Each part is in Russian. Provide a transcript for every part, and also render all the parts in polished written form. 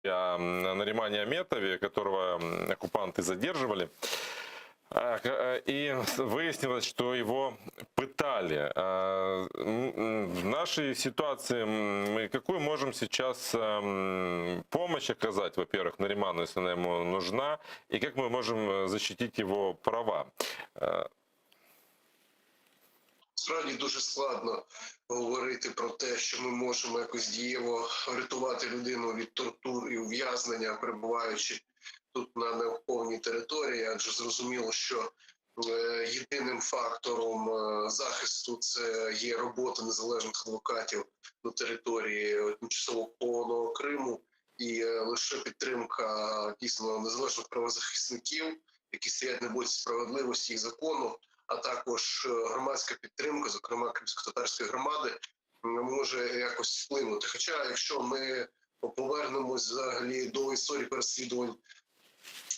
Наримане Аметове, которого оккупанты задерживали. И выяснилось, что его пытали. В нашей ситуации мы какую можем сейчас помощь оказать, во-первых, Нариману, если она ему нужна, и как мы можем защитить его права? Справді дуже складно говорити про те, що ми можемо якось дієво врятувати людину від тортур і ув'язнення, перебуваючи тут на неокупованій території, адже зрозуміло, що єдиним фактором захисту це є робота незалежних адвокатів на території тимчасово окупованого Криму, і лише підтримка дійсно незалежних правозахисників, які стоять на боці справедливості і закону, а також громадська підтримка, зокрема кримськотатарської громади, може якось вплинути. Хоча, якщо ми повернемось взагалі до історії переслідувань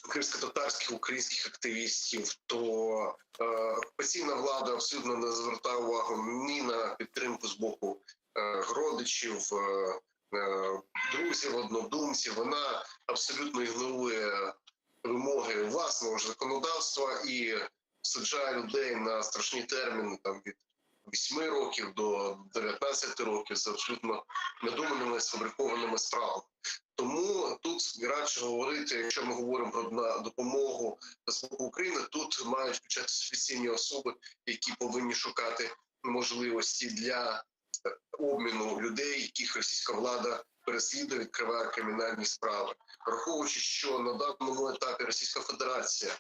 кримськотатарських українських активістів, то окупаційна влада абсолютно не звертає увагу ні на підтримку з боку родичів, друзів, однодумців. Вона абсолютно ігнорує вимоги власного ж законодавства і саджає людей на страшні терміни там від 8 років до 19 років за абсолютно надуманими, сфабрикованими справами. Тому тут радше говорити, якщо ми говоримо про допомогу з боку України, тут мають включатися офіційні особи, які повинні шукати можливості для обміну людей, яких російська влада переслідує, відкриває кримінальні справи. Враховуючи, що на даному етапі Російська Федерація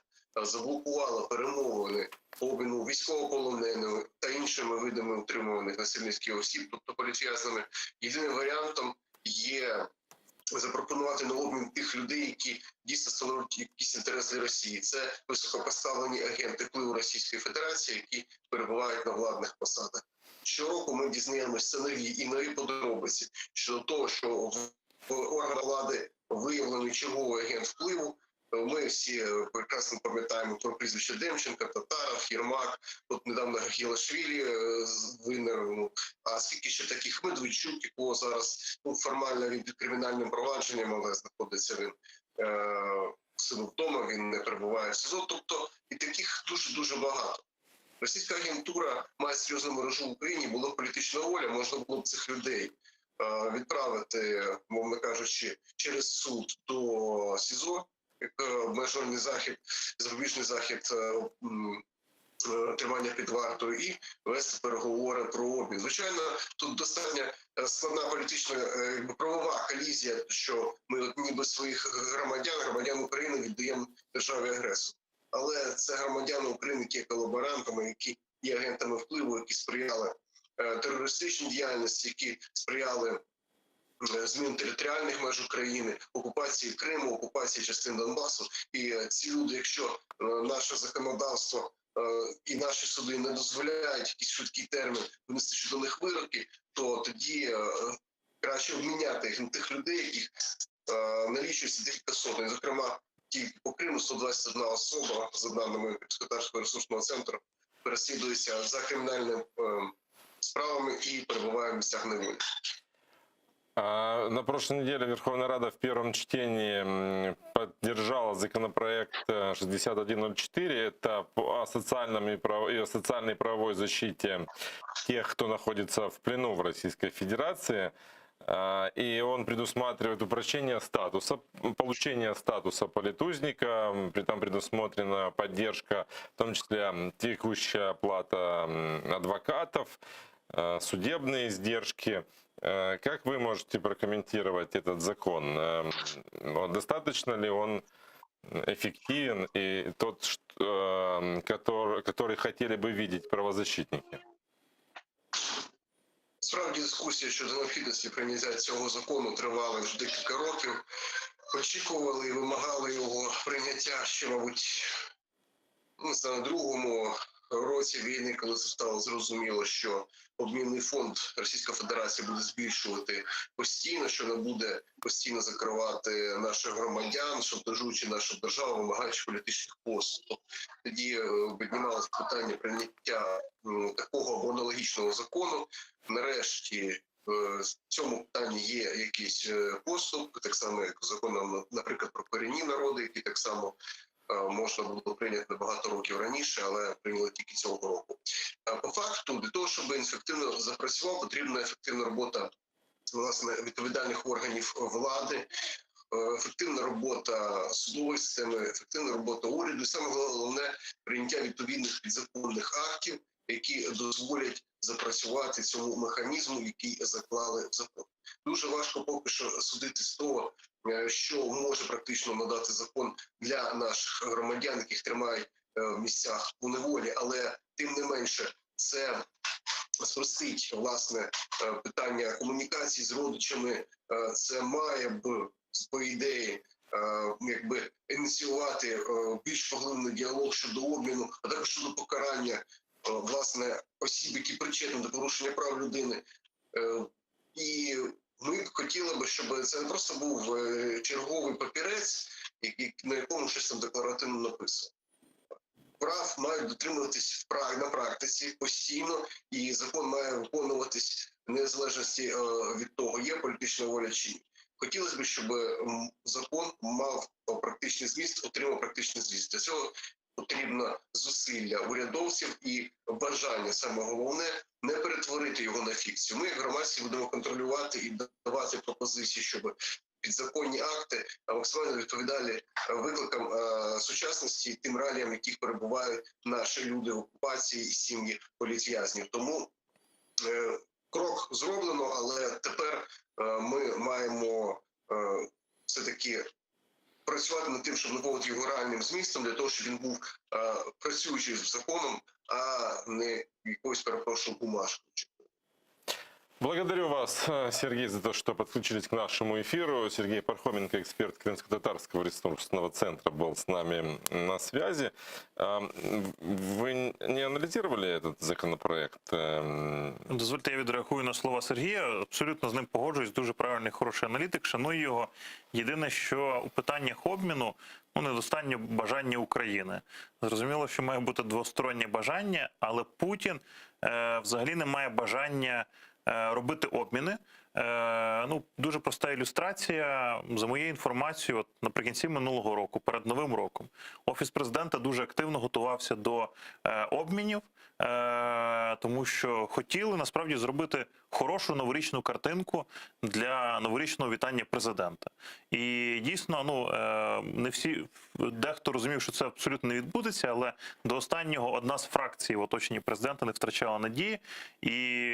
заблокувала перемовини по обміну військовополоненими та іншими видами утримуваних насильницьких осіб, тобто політв'язнями, єдиним варіантом є запропонувати на обмін тих людей, які дійсно становлять якісь інтереси Росії. Це високопоставлені агенти впливу Російської Федерації, які перебувають на владних посадах. Щороку ми дізнаємося нові і нові подробиці щодо того, що в органах влади виявлений черговий агент впливу. Ми всі прекрасно пам'ятаємо про прізвища Демченка, Татаров, Єрмак, от недавно Гілашвілі винен, а скільки ще таких Медведчук, якого зараз формально він під кримінальним провадженням, але знаходиться він сидить вдома, він не перебуває в СІЗО, тобто і таких дуже-дуже багато. Російська агентура має серйозну мережу в Україні, була політична воля, можна було б цих людей відправити, мовно кажучи, через суд до СІЗО, як обмежувальний захід, запобіжний захід тримання під вартою і вести переговори про обмін. Звичайно, тут достатньо складна політична правова колізія, що ми ніби своїх громадян України віддаємо державі-агресору. Але це громадяни України, які є колаборантами, які є агентами впливу, які сприяли терористичній діяльності, які сприяли змін територіальних меж України, окупації Криму, окупації частин Донбасу. І ці люди, якщо наше законодавство і наші суди не дозволяють якийсь швидкий термін винести щодо них вироки, то тоді краще обміняти їх на тих людей, яких налічується декілька сотень. Зокрема, тільки по Криму 121 особа, за даними Кримськотатарського ресурсного центру, переслідується за кримінальними справами і перебуває в місцях неволі. На прошлой неделе Верховная Рада в первом чтении поддержала законопроект 6104. Это о социальной и правовой защите тех, кто находится в плену в Российской Федерации. И он предусматривает упрощение статуса, получение статуса политузника, там предусмотрена поддержка, в том числе текущая оплата адвокатов, судебные издержки. Как вы можете прокомментировать этот закон? Достаточно ли он эффективен и тот, который хотели бы видеть правозащитники? Справді дискусія щодо необхідності прийняття цього закону тривала вже декілька років. Очікували і вимагали його прийняття ще, мабуть, на другому році війни, коли це стало зрозуміло, що обмінний фонд Російська Федерація буде збільшувати постійно, що не буде постійно закривати наших громадян, шантажуючи нашу державу, вимагаючи політичних поступок. Тоді піднімалося питання прийняття такого або аналогічного закону. Нарешті в цьому питанні є якийсь поступ, так само як законом, наприклад, про корінні народи, які так само можна було прийняти набагато років раніше, але прийняли тільки цього року. По факту, для того, щоб ефективно запрацював, потрібна ефективна робота власне відповідальних органів влади, ефективна робота судової системи, ефективна робота уряду, і саме головне прийняття відповідних підзаконних актів, які дозволять запрацювати цьому механізму, який заклали в закон. Дуже важко поки що судити з того, що може практично надати закон для наших громадян, яких тримають в місцях у неволі, але тим не менше це спростить власне питання комунікації з родичами. Це має б, по ідеї, якби ініціювати більш поглиблений діалог щодо обміну, а також щодо покарання власне осіб, які причетні до порушення прав людини. І ми хотіли би, щоб це не просто був черговий папірець, на якому щось там декларативно написано. Прав мають дотримуватись на практиці постійно, і закон має виконуватись в незалежності від того, є політична воля чи ні. Хотілося б, щоб закон мав практичний зміст, отримав практичний зміст. Для цього потрібно зусилля урядовців і бажання, саме головне, не перетворити його на фікцію. Ми, як громадські, будемо контролювати і давати пропозиції, щоб підзаконні акти максимально відповідали викликам сучасності і тим реаліям, в яких перебувають наші люди в окупації і сім'ї політв'язнів. Тому крок зроблено, але тепер ми маємо все-таки працювати над тим, щоб наповнити його реальним змістом, для того, щоб він був працюючий з законом, а не якоюсь, перепрошую, бумажкою. Благодарю вас, Сергей, за то, что подключились к нашему эфиру. Сергей Пархоменко, эксперт Крымско-Татарского ресурсного центра, был с нами на связи. Вы не анализировали этот законопроект? Дозвольте, я відреагую на слова Сергія. Абсолютно з ним погоджуюсь. Дуже правильний, хороший аналітик. Шаную його. Єдине, що у питаннях обміну недостатньо бажання України. Зрозуміло, що має бути двостороннє бажання, але Путін взагалі не має бажання робити обміни. Дуже проста ілюстрація. За моєю інформацією, от наприкінці минулого року, перед Новим роком, Офіс президента дуже активно готувався до обмінів, тому що хотіли насправді зробити хорошу новорічну картинку для новорічного вітання президента. І дійсно, не всі, дехто розумів, що це абсолютно не відбудеться, але до останнього одна з фракцій в оточенні президента не втрачала надії, і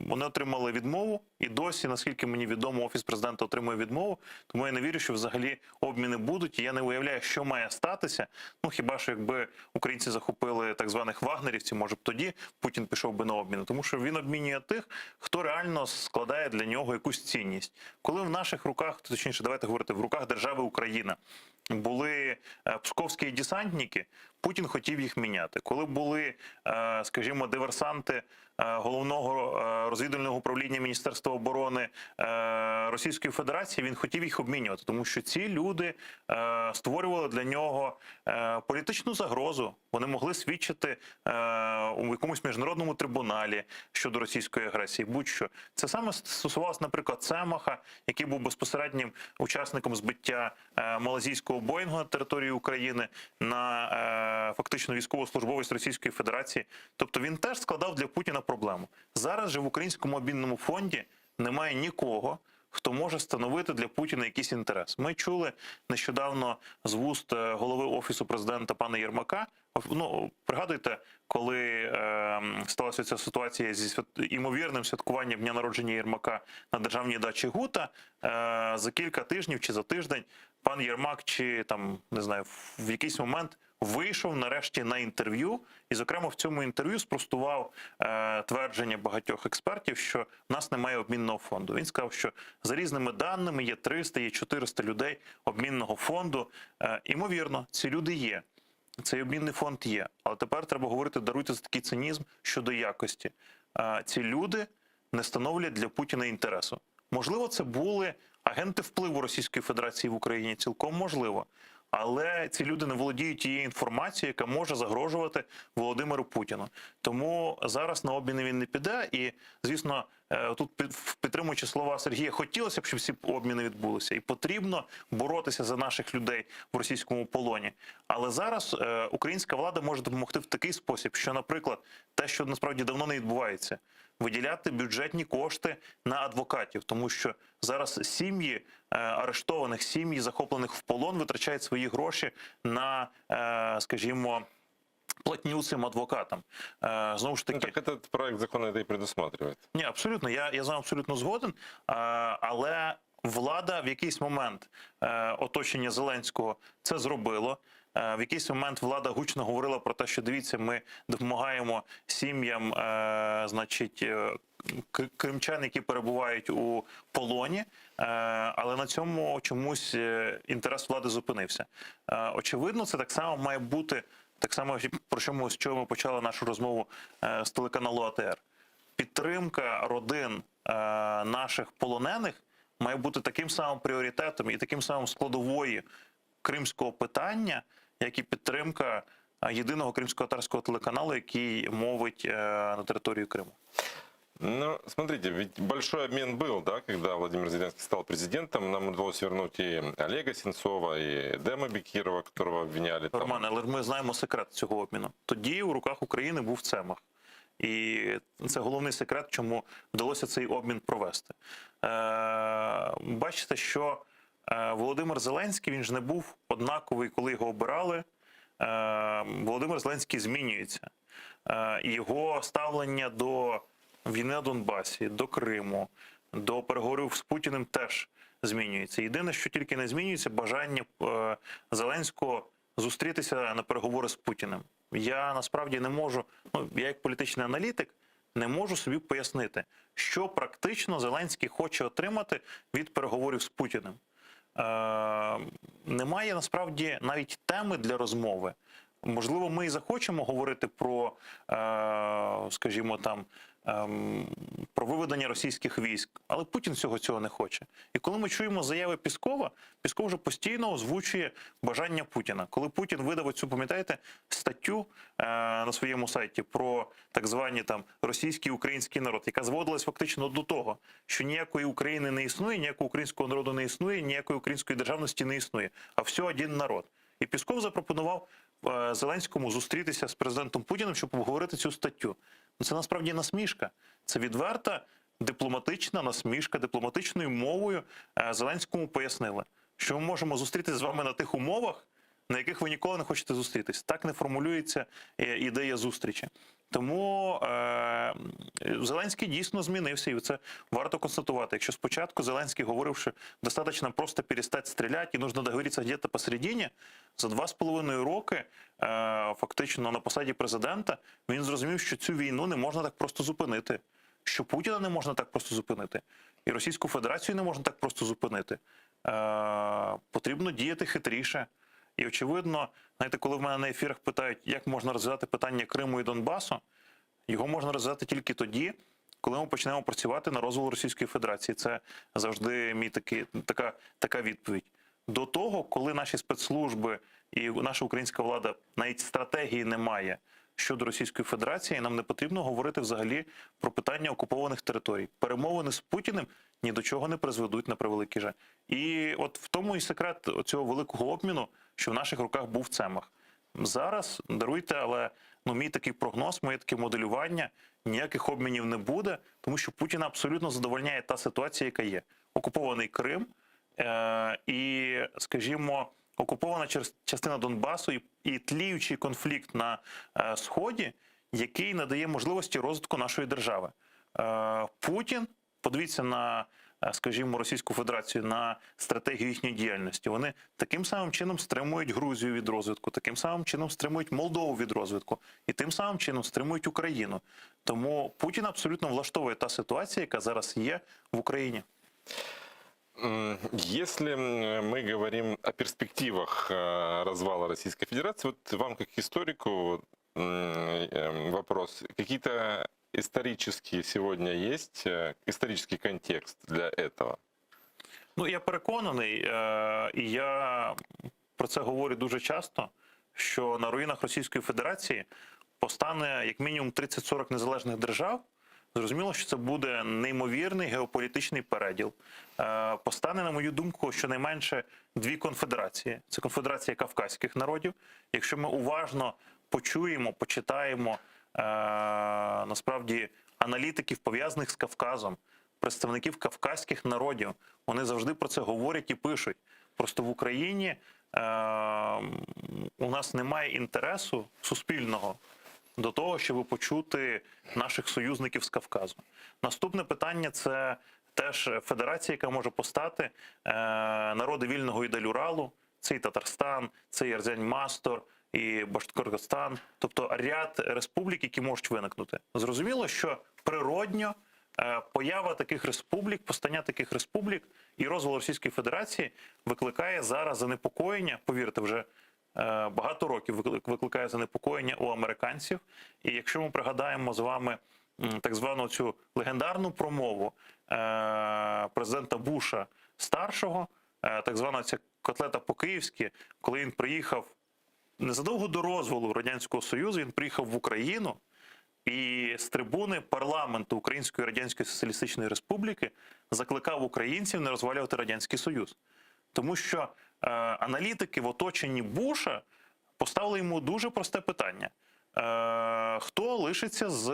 вони отримали відмову, і досі, наскільки мені відомо, Офіс президента отримує відмову, тому я не вірю, що взагалі обміни будуть, і я не уявляю, що має статися, хіба що якби українці захопили так званих вагнерівців, може б тоді Путін пішов би на обміни, тому що він обмінює тих, хто реально складає для нього якусь цінність. Коли в наших руках, точніше, давайте говорити, в руках держави Україна були псковські десантники, Путін хотів їх міняти. Коли були, скажімо, диверсанти Головного розвідувального управління Міністерства оборони Російської Федерації, він хотів їх обмінювати, тому що ці люди створювали для нього політичну загрозу. Вони могли свідчити у якомусь міжнародному трибуналі щодо російської агресії, будь-що. Це саме стосувалося, наприклад, Цемаха, який був безпосереднім учасником збиття малазійського Боїнгу на території України на фактично військовослужбовець Російської Федерації. Тобто він теж складав для Путіна проблему. Зараз же в Українському обмінному фонді немає нікого, хто може становити для Путіна якийсь інтерес. Ми чули нещодавно з вуст голови Офісу президента пана Єрмака, пригадуєте, коли сталася ця ситуація зі імовірним святкуванням дня народження Єрмака на державній дачі Гута, за кілька тижнів чи за тиждень пан Єрмак в якийсь момент вийшов нарешті на інтерв'ю і, зокрема, в цьому інтерв'ю спростував твердження багатьох експертів, що в нас немає обмінного фонду. Він сказав, що за різними даними є 300, є 400 людей обмінного фонду. Імовірно, ці люди є. Цей обмінний фонд є. Але тепер треба говорити, даруйте за такий цинізм щодо якості. Ці люди не становлять для Путіна інтересу. Можливо, це були агенти впливу Російської Федерації в Україні, цілком можливо. Але ці люди не володіють тією інформацією, яка може загрожувати Володимиру Путіну. Тому зараз на обміни він не піде. І, звісно, тут, підтримуючи слова Сергія, хотілося б, щоб всі обміни відбулися. І потрібно боротися за наших людей в російському полоні. Але зараз українська влада може допомогти в такий спосіб, що, наприклад, те, що насправді давно не відбувається, виділяти бюджетні кошти на адвокатів, тому що зараз сім'ї арештованих, сім'ї захоплених в полон витрачають свої гроші на, скажімо, платню цим адвокатам. Знову ж Ну, таки, так этот проект закона это и предусматривает. ні, абсолютно, я з вами абсолютно згоден, але влада в якийсь момент, оточення Зеленського, це зробило. В якийсь момент влада гучно говорила про те, що дивіться, ми допомагаємо сім'ям, значить, кримчан, які перебувають у полоні, але на цьому чомусь інтерес влади зупинився. Очевидно, це так само має бути, так само, з чого ми почали нашу розмову з телеканалу АТР. Підтримка родин наших полонених має бути таким самим пріоритетом і таким самим складовою кримського питання, як і підтримка єдиного кримсько-татарського телеканалу, який мовить на територію Криму. Ну, смотрите, ведь большой обмен был, да, когда Владимир Зеленский стал президентом. Нам удалось вернуть и Олега Сенцова, и Дема Бекирова, которого обвиняли. Там. Романе, але ми знаємо секрет цього обміну. Тоді у руках України був Цемах. І це головний секрет, чому вдалося цей обмін провести. Бачите, що Володимир Зеленський, він ж не був однаковий, коли його обирали. Володимир Зеленський змінюється. І його ставлення до війни на Донбасі, до Криму, до переговорів з Путіним теж змінюється. Єдине, що тільки не змінюється, бажання Зеленського зустрітися на переговори з Путіним. Я насправді не можу, я як політичний аналітик, не можу собі пояснити, що практично Зеленський хоче отримати від переговорів з Путіним. Немає насправді навіть теми для розмови. Можливо, ми і захочемо говорити про, скажімо там, про виведення російських військ, але Путін цього не хоче. І коли ми чуємо заяви Піскова, Пісков вже постійно озвучує бажання Путіна. Коли Путін видав оцю, пам'ятаєте, статтю на своєму сайті про так звані там російський і український народ, яка зводилась фактично до того, що ніякої України не існує, ніякого українського народу не існує, ніякої української державності не існує, а все один народ. І Пісков запропонував Зеленському зустрітися з президентом Путіним, щоб обговорити цю статтю. Це насправді насмішка. Це відверта дипломатична насмішка, дипломатичною мовою Зеленському пояснили, що ми можемо зустрітися з вами на тих умовах, на яких ви ніколи не хочете зустрітись. Так не формулюється ідея зустрічі. Тому Зеленський дійсно змінився, і це варто констатувати. Якщо спочатку Зеленський говорив, що достатньо просто перестати стріляти і нужно договоритися десь посередині, за 2,5 роки фактично на посаді президента він зрозумів, що цю війну не можна так просто зупинити, що Путіна не можна так просто зупинити, і Російську Федерацію не можна так просто зупинити. Потрібно діяти хитріше. І, очевидно, знаєте, коли в мене на ефірах питають, як можна розв'язати питання Криму і Донбасу, його можна розв'язати тільки тоді, коли ми почнемо працювати на розвал Російської Федерації. Це завжди така відповідь. До того, коли наші спецслужби і наша українська влада навіть стратегії не має щодо Російської Федерації, нам не потрібно говорити взагалі про питання окупованих територій. Перемовини з Путіним ні до чого не призведуть, на превеликий жаль. І от в тому і секрет цього великого обміну, що в наших руках був Цемах. Зараз, даруйте, але мій такий прогноз, моє таке моделювання, ніяких обмінів не буде, тому що Путіна абсолютно задовольняє та ситуація, яка є. Окупований Крим і, скажімо, окупована частина Донбасу і тліючий конфлікт на Сході, який надає можливості розвитку нашої держави. Путін, подивіться на, скажімо, Російську Федерацію, на стратегію їхньої діяльності. Вони таким самим чином стримують Грузію від розвитку, таким самим чином стримують Молдову від розвитку і тим самим чином стримують Україну. Тому Путін абсолютно влаштовує та ситуація, яка зараз є в Україні. Если мы говорим о перспективах развала Российской Федерации, вот вам как историку вопрос, какие-то исторические сегодня есть, исторический контекст для этого? Я переконаний, і я про це говорю дуже часто, що на руїнах Російської Федерації постане як мінімум 30-40 незалежних держав. Зрозуміло, що це буде неймовірний геополітичний переділ. Постане, на мою думку, щонайменше дві конфедерації. Це конфедерація кавказьких народів. Якщо ми уважно почуємо, почитаємо насправді аналітиків, пов'язаних з Кавказом, представників кавказьких народів, вони завжди про це говорять і пишуть. Просто в Україні у нас немає інтересу суспільного до того, щоб почути наших союзників з Кавказу. Наступне питання – це теж федерація, яка може постати, народи вільного Ідель-Уралу, це і Татарстан, це і Ерзянь-Мастор, і Башкортостан, тобто ряд республік, які можуть виникнути. Зрозуміло, що природньо поява таких республік, постання таких республік і розвал Російської Федерації викликає зараз занепокоєння, повірте, вже багато років викликає занепокоєння у американців. І якщо ми пригадаємо з вами так звану цю легендарну промову президента Буша старшого, так звана ця котлета по-київськи, коли він приїхав незадовго до розвалу Радянського Союзу, він приїхав в Україну і з трибуни парламенту Української Радянської Соціалістичної Республіки закликав українців не розвалювати Радянський Союз. Тому що аналітики в оточенні Буша поставили йому дуже просте питання. Хто лишиться з...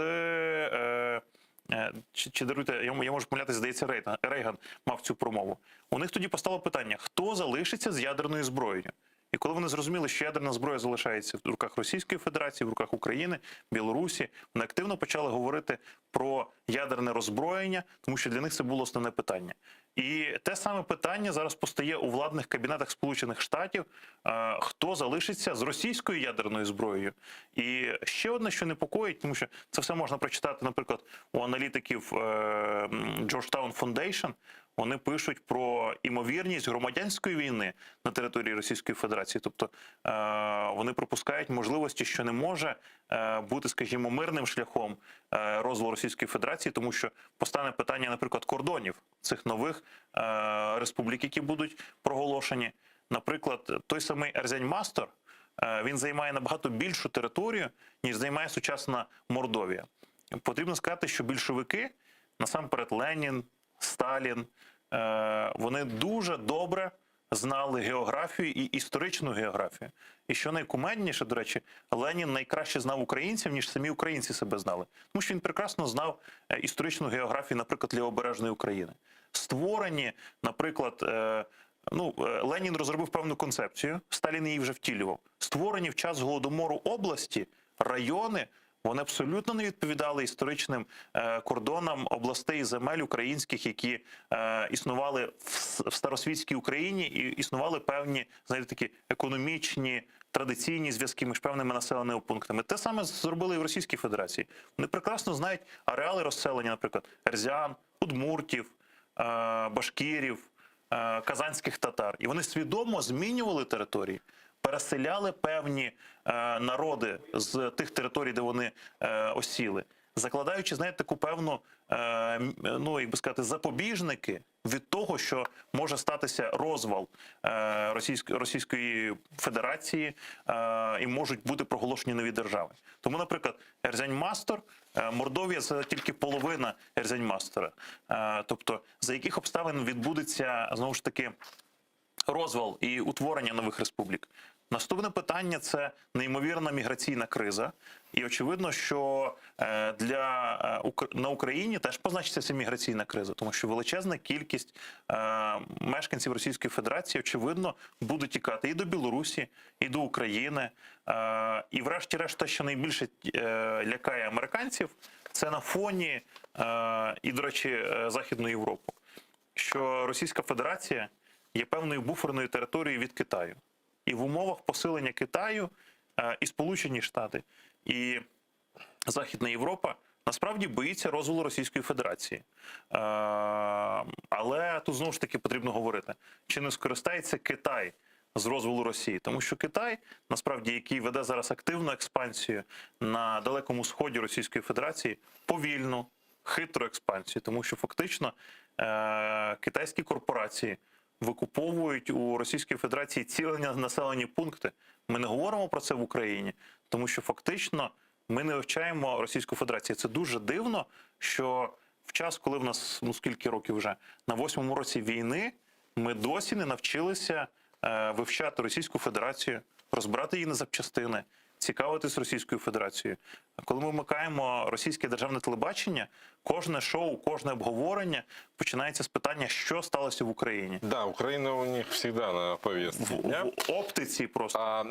Чи даруйте, я можу помилятися, здається, Рейган мав цю промову. У них тоді постало питання, хто залишиться з ядерною зброєю? І коли вони зрозуміли, що ядерна зброя залишається в руках Російської Федерації, в руках України, Білорусі, вони активно почали говорити про ядерне роззброєння, тому що для них це було основне питання. І те саме питання зараз постає у владних кабінетах Сполучених Штатів, хто залишиться з російською ядерною зброєю. І ще одне, що непокоїть, тому що це все можна прочитати, наприклад, у аналітиків Georgetown Foundation, вони пишуть про імовірність громадянської війни на території Російської Федерації. Тобто вони припускають можливості, що не може бути, скажімо, мирним шляхом розвалу Російської Федерації, тому що постане питання, наприклад, кордонів цих нових республік, які будуть проголошені. Наприклад, той самий Ерзянь-Мастор, він займає набагато більшу територію, ніж займає сучасна Мордовія. Потрібно сказати, що більшовики, насамперед Ленін, Сталін, вони дуже добре знали географію і історичну географію. І що найкумедніше, до речі, Ленін найкраще знав українців, ніж самі українці себе знали. Тому що він прекрасно знав історичну географію, наприклад, Лівобережної України. Створені, наприклад, Ленін розробив певну концепцію, Сталін її вже втілював. Створені в час Голодомору області, райони, вони абсолютно не відповідали історичним кордонам областей і земель українських, які існували в старосвітській Україні, і існували певні, знаєте, такі економічні, традиційні зв'язки між певними населеними пунктами. Те саме зробили і в Російській Федерації. Вони прекрасно знають ареали розселення, наприклад, ерзян, удмуртів, башкірів, казанських татар. І вони свідомо змінювали території, переселяли певні народи з тих територій, де вони осіли, закладаючи, знаєте, таку певну, як би сказати, запобіжники від того, що може статися розвал Російської Федерації і можуть бути проголошені нові держави. Тому, наприклад, Ерзянь-Мастор, Мордовія – це тільки половина Ерзянь-Мастора. Тобто, за яких обставин відбудеться, знову ж таки, розвал і утворення нових республік. Наступне питання – це неймовірна міграційна криза. І очевидно, що на Україні теж позначиться ця міграційна криза, тому що величезна кількість мешканців Російської Федерації, очевидно, буде тікати і до Білорусі, і до України. І врешті-решт те, що найбільше лякає американців, це на фоні, і, до речі, Західну Європу, що Російська Федерація є певною буферною територією від Китаю. І в умовах посилення Китаю і Сполучені Штати, і Західна Європа насправді боїться розвалу Російської Федерації. Але тут знову ж таки потрібно говорити, чи не скористається Китай з розвалу Росії. Тому що Китай, насправді, який веде зараз активну експансію на Далекому Сході Російської Федерації, повільну, хитру експансію. Тому що фактично китайські корпорації викуповують у Російської Федерації цілі населені пункти. Ми не говоримо про це в Україні, тому що фактично ми не вивчаємо Російську Федерацію. Це дуже дивно, що в час, коли в нас, скільки років вже, на 8-му році війни, ми досі не навчилися вивчати Російську Федерацію, розбирати її на запчастини, цікавитись Російською Федерацією. Коли ми вмикаємо російське державне телебачення, кожне шоу, кожне обговорення починається з питання, що сталося в Україні. Да, Украина у них всегда на повестке дня. В оптиці просто.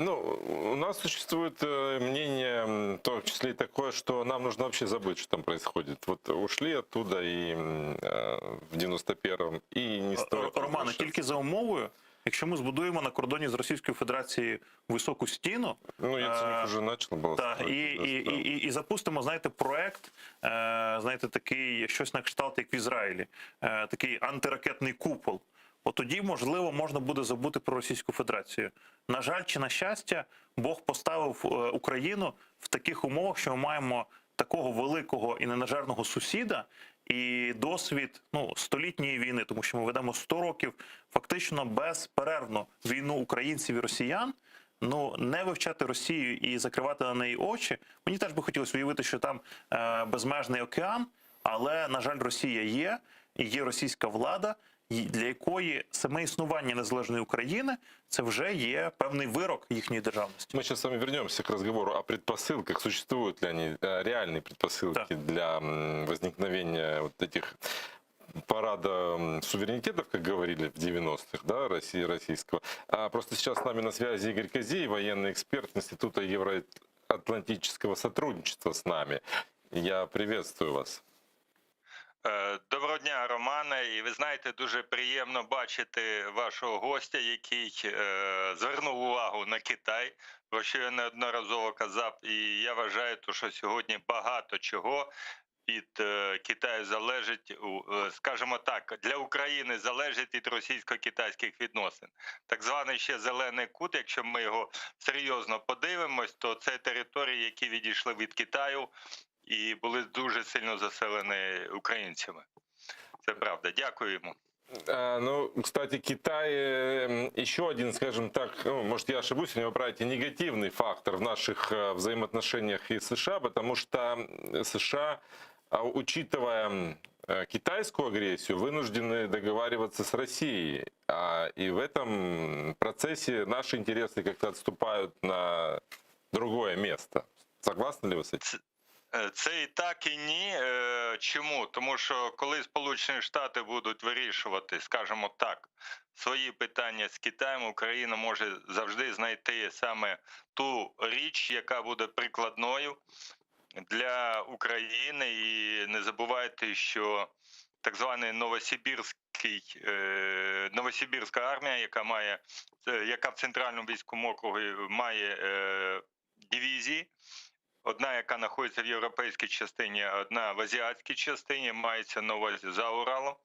У нас существует мнение, в том числе и такое, что нам нужно вообще забыть, что там происходит. Вот ушли оттуда и в 91-м, и не стоит. Романе, тільки за умовою, якщо ми збудуємо на кордоні з Російською Федерацією високу стіну, Яценюк вже почав було. І запустимо, знаєте, проект, знаєте, такий, щось на кшталт, як в Ізраїлі, такий антиракетний купол. От тоді, можливо, можна буде забути про Російську Федерацію. На жаль чи на щастя, Бог поставив Україну в таких умовах, що ми маємо такого великого і ненажерного сусіда, і досвід столітньої війни, тому що ми ведемо 100 років фактично безперервно війну українців і росіян. Не вивчати Росію і закривати на неї очі. Мені теж би хотілося уявити, що там безмежний океан, але, на жаль, Росія є, і є російська влада, для якої саме існування незалежної України – це вже є певний вирок їхньої державності. Мы сейчас с вами вернемся к разговору о предпосылках. Существуют ли они, реальные предпосылки для возникновения вот этих парада суверенитетов, как говорили в 90-х, да, России, российского. Просто сейчас с нами на связи Игорь Козей, военный эксперт Института евроатлантического сотрудничества с нами. Я приветствую вас. Доброго дня, Романе. І ви знаєте, дуже приємно бачити вашого гостя, який звернув увагу на Китай, про що я неодноразово казав. І я вважаю, що сьогодні багато чого від Китаю залежить, скажімо так, для України залежить від російсько-китайських відносин. Так званий ще зелений кут, якщо ми його серйозно подивимось, то це території, які відійшли від Китаю і були дуже сильно заселені українцями. Це правда. Дякуємо. Кстати, Китай еще один, скажем так, может, я ошибусь, вы правите, негативный фактор в наших взаимоотношениях и США, потому что США, учитывая китайскую агрессию, вынуждены договариваться с Россией. И в этом процессе наши интересы как-то отступают на другое место. Согласны ли вы с этим? Це і так, і ні. Чому? Тому що коли Сполучені Штати будуть вирішувати, скажімо так, свої питання з Китаєм, Україна може завжди знайти саме ту річ, яка буде прикладною для України. І не забувайте, що так званий Новосибірська армія, яка в Центральному військовому округі має дивізії, одна, яка знаходиться в європейській частині, одна в азіатській частині, мається на увазі за Уралом.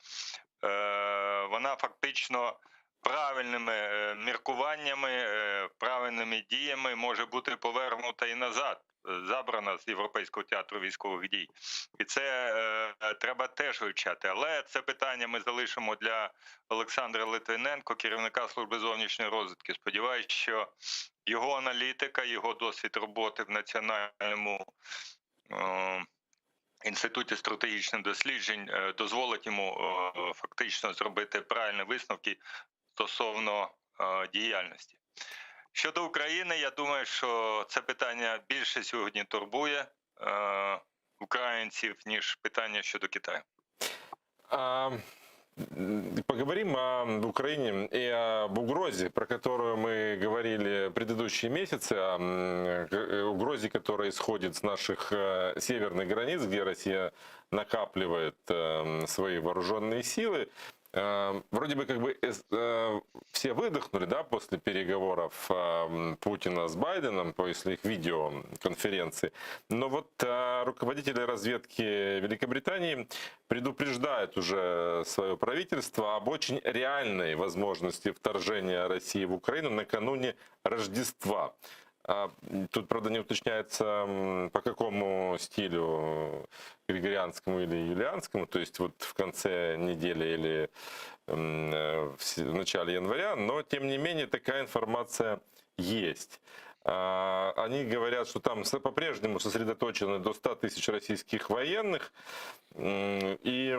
Вона фактично правильними міркуваннями, правильними діями може бути повернута і назад, забрана з Європейського театру військових дій. І це треба теж вивчати. Але це питання ми залишимо для Олександра Литвиненка, керівника служби зовнішньої розвідки. Сподіваюсь, що його аналітика, його досвід роботи в Національному інституті стратегічних досліджень дозволить йому фактично зробити правильні висновки стосовно діяльності. Щодо України, я думаю, що це питання більше сьогодні турбує українців, ніж питання щодо Китаю. Поговорим об Украине и об угрозе, про которую мы говорили в предыдущие месяцы, о угрозе, которая исходит с наших северных границ, где Россия накапливает свои вооруженные силы. Вроде бы все выдохнули, да, после переговоров Путина с Байденом, после их видеоконференции. Но вот руководители разведки Великобритании предупреждают уже свое правительство об очень реальной возможности вторжения России в Украину накануне Рождества. Тут, правда, не уточняется, по какому стилю, григорианскому или юлианскому, то есть вот в конце недели или в начале января, но, тем не менее, такая информация есть. Они говорят, что там по-прежнему сосредоточены до 100 тысяч российских военных, и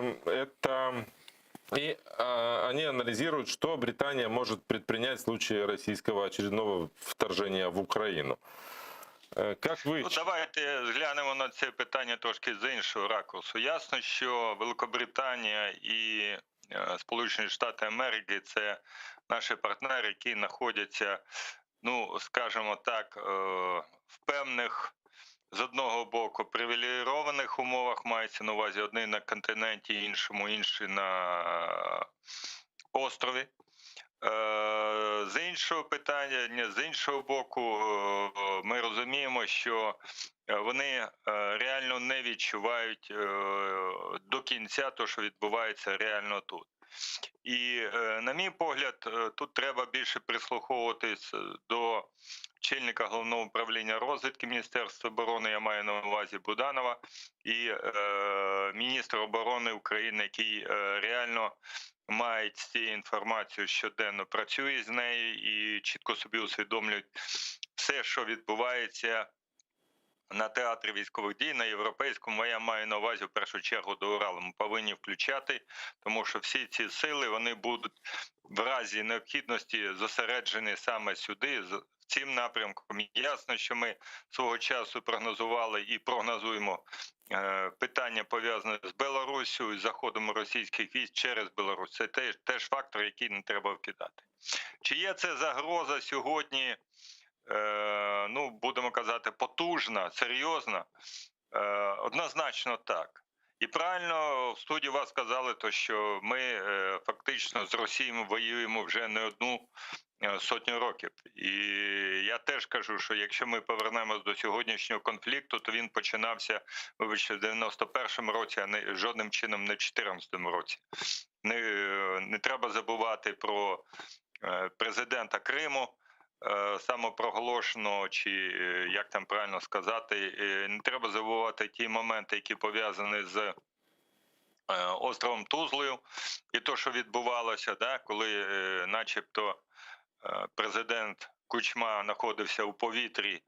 они анализируют, что Британия может предпринять в случае российского очередного вторжения в Україну. Як ви... Ну, давайте глянемо на це питання трошки з іншого ракурсу. Ясно, що Великобританія і Сполучені Штати Америки – це наші партнери, які знаходяться, ну, скажімо так, в певних, з одного боку, привілейованих умовах, мається на увазі одні на континенті, інший на острові. З іншого питання, з іншого боку, ми розуміємо, що вони реально не відчувають до кінця те, що відбувається реально тут. І, на мій погляд, тут треба більше прислуховуватись до очільника Головного управління розвідки Міністерства оборони, я маю на увазі Буданова, і міністра оборони України, який реально мають з цією інформацією щоденно, працює з нею і чітко собі усвідомлюють все, що відбувається на театрі військових дій, на європейському, я маю на увазі в першу чергу до Уралу. Ми повинні включати, тому що всі ці сили, вони будуть в разі необхідності зосереджені саме сюди, цим напрямком. Ясно, що ми свого часу прогнозували і прогнозуємо питання пов'язане з Білоруссю і заходом російських військ через Білорусь. Це теж фактор, який не треба вкидати. Чи є це загроза сьогодні, ну, будемо казати, потужна, серйозна? Однозначно так. І правильно в студії вас сказали, то, що ми фактично з Росією воюємо вже не одну сотню років. І я теж кажу, що якщо ми повернемось до сьогоднішнього конфлікту, то він починався, вибачте, в 91-му році, а не жодним чином не в 14-му році. Не треба забувати про президента Криму, самопроголошеного, чи як там правильно сказати, не треба забувати ті моменти, які пов'язані з островом Тузлою, і то, що відбувалося, да, коли начебто президент Кучма знаходився у повітрі,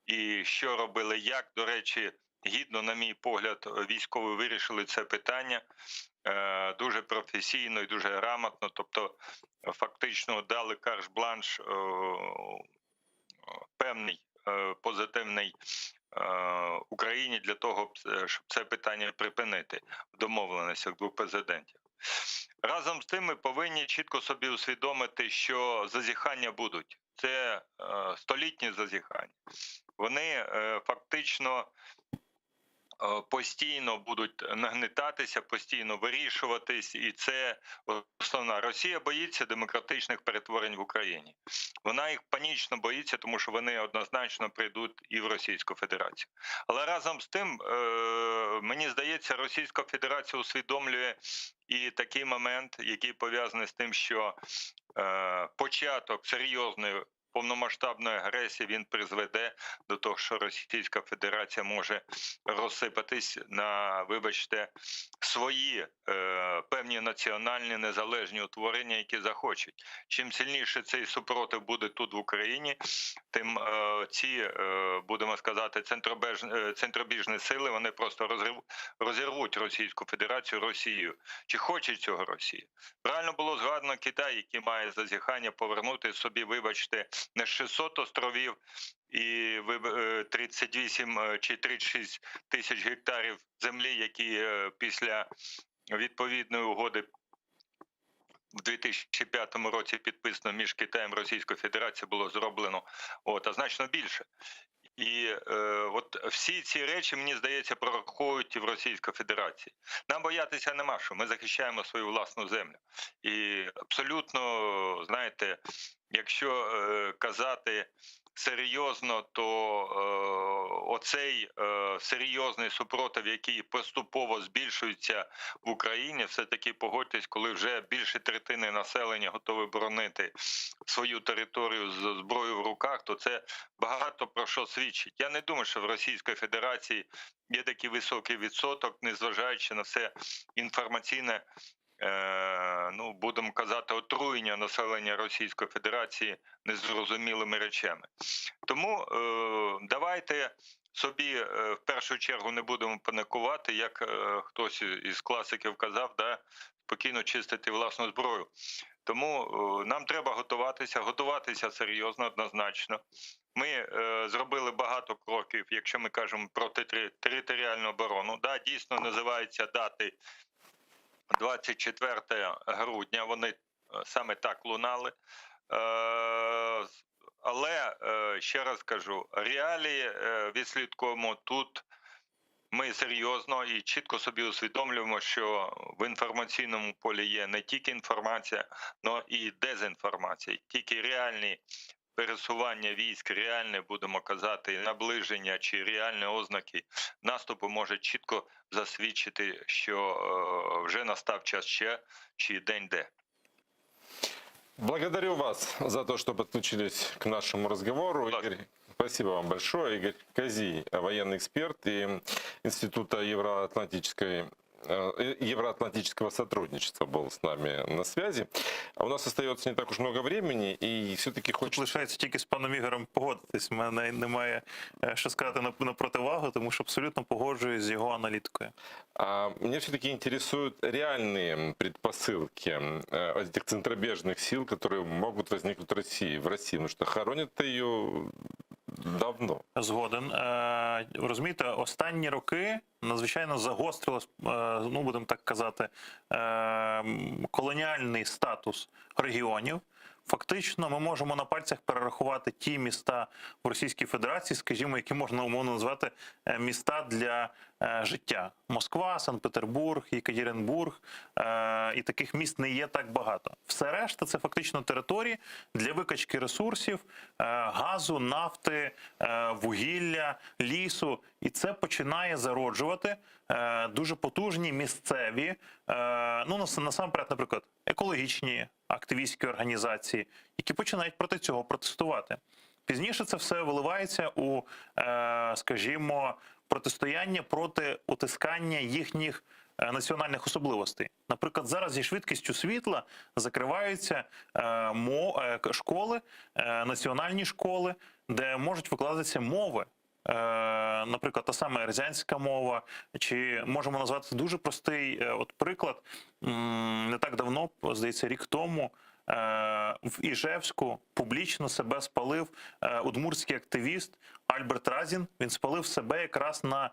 і що робили, як, до речі, гідно, на мій погляд, військові вирішили це питання дуже професійно і дуже грамотно, тобто фактично дали карт-бланш певний, позитивний Україні для того, щоб це питання припинити в домовленостях двох президентів. Разом з тим ми повинні чітко собі усвідомити, що зазіхання будуть. Це столітні зазіхання. Вони фактично постійно будуть нагнетатися, постійно вирішуватись, і це основна. Росія боїться демократичних перетворень в Україні. Вона їх панічно боїться, тому що вони однозначно прийдуть і в Російську Федерацію. Але разом з тим, мені здається, Російська Федерація усвідомлює і такий момент, який пов'язаний з тим, що початок серйозної повномасштабної агресії він призведе до того, що Російська Федерація може розсипатись на, вибачте, свої певні національні незалежні утворення, які захочуть. Чим сильніше цей супротив буде тут в Україні, тим ці, будемо сказати, центробіжні сили, вони просто розірвуть Російську Федерацію Росією. Чи хоче цього Росія? Правильно було згадано Китай, який має зазіхання повернути собі, вибачте, не 600 островів і 38 чи 36 тисяч гектарів землі, які після відповідної угоди в 2005 році підписано між Китаєм і Російською Федерацією було зроблено, а значно більше. І от всі ці речі, мені здається, прораховують і в Російській Федерації. Нам боятися нема що, ми захищаємо свою власну землю. І абсолютно, знаєте, якщо казати серйозно, то оцей серйозний супротив, який поступово збільшується в Україні, все-таки погодьтесь, коли вже більше третини населення готові боронити свою територію з зброєю в руках, то це багато про що свідчить. Я не думаю, що в Російській Федерації є такий високий відсоток, незважаючи на все інформаційне, ну, будемо казати, отруєння населення Російської Федерації незрозумілими речами. Тому давайте собі в першу чергу не будемо паникувати, як хтось із класиків казав, да, спокійно чистити власну зброю. Тому нам треба готуватися серйозно, однозначно. Ми зробили багато кроків, якщо ми кажемо про територіальну оборону. Да, дійсно називаються дати 24 грудня, вони саме так лунали. Але, ще раз кажу, реалії відслідкуємо тут. Ми серйозно і чітко собі усвідомлюємо, що в інформаційному полі є не тільки інформація, але і дезінформація. Тільки реальні пересування військ, реальне, будемо казати, наближення чи реальні ознаки наступу може чітко засвідчити, що вже настав час ще, чи день де. Благодарю вас за то, что подключились к нашему разговору. Игорь, спасибо вам большое. Игорь Козий, военный эксперт и Института евроатлантического сотрудничества был с нами на связи. А у нас остается не так уж много времени, и все-таки Тут хочется... лишається тільки з паном Ігорем погодитись. У мене немає що сказати на противагу, тому що абсолютно погоджуюсь з його аналітикою. Меня все-таки интересуют реальные предпосылки этих центробежных сил, которые могут возникнуть в России, потому что хоронят ее давно. Згоден. Розумієте, останні роки надзвичайно загострилось, ну, будемо так казати, колоніальний статус регіонів. Фактично, ми можемо на пальцях перерахувати ті міста в Російській Федерації, скажімо, які можна умовно назвати міста для життя. Москва, Санкт-Петербург, Єкатеринбург, і таких міст не є так багато. Все решта – це фактично території для викачки ресурсів, газу, нафти, вугілля, лісу. І це починає зароджувати дуже потужні місцеві, ну, насамперед, наприклад, екологічні активістські організації, які починають проти цього протестувати. Пізніше це все виливається у, скажімо, протистояння проти утискання їхніх національних особливостей. Наприклад, зараз зі швидкістю світла закриваються школи, національні школи, де можуть викладатися мови. Наприклад, та сама ерзянська мова, чи можемо назвати дуже простий приклад. Не так давно, здається, рік тому, в Іжевську публічно себе спалив удмуртський активіст Альберт Разін. Він спалив себе якраз на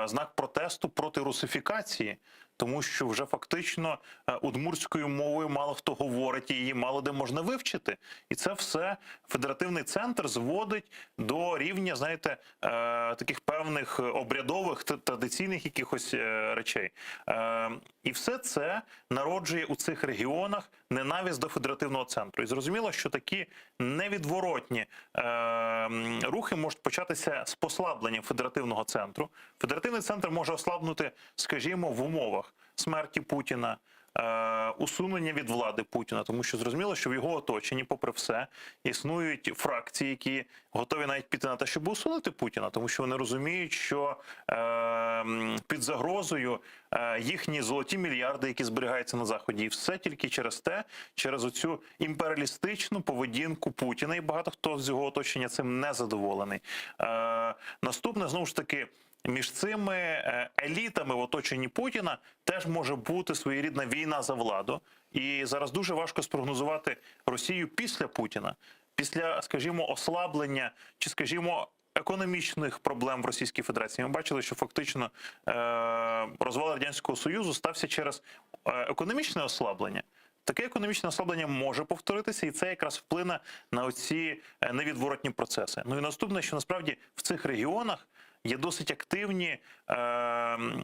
знак протесту проти русифікації, тому що вже фактично удмуртською мовою мало хто говорить, і її мало де можна вивчити. І це все федеративний центр зводить до рівня, знаєте, таких певних обрядових, традиційних якихось речей. І все це народжує у цих регіонах ненависть до федеративного центру. І зрозуміло, що такі невідворотні рухи можуть початися з послабленням федеративного центру. Федеративний центр може ослабнути, скажімо, в умовах смерті Путіна, усунення від влади Путіна, тому що зрозуміло, що в його оточенні, попри все, існують фракції, які готові навіть піти на те, щоб усунути Путіна, тому що вони розуміють, що під загрозою їхні золоті мільярди, які зберігаються на Заході, і все тільки через оцю імперіалістичну поведінку Путіна, і багато хто з його оточення цим не задоволений. Наступне, знову ж таки, між цими елітами в оточенні Путіна теж може бути своєрідна війна за владу. І зараз дуже важко спрогнозувати Росію після Путіна, після, скажімо, ослаблення чи, скажімо, економічних проблем в Російській Федерації. Ми бачили, що фактично розвал Радянського Союзу стався через економічне ослаблення. Таке економічне ослаблення може повторитися, і це якраз вплине на оці невідворотні процеси. Ну і наступне, що насправді в цих регіонах є досить активні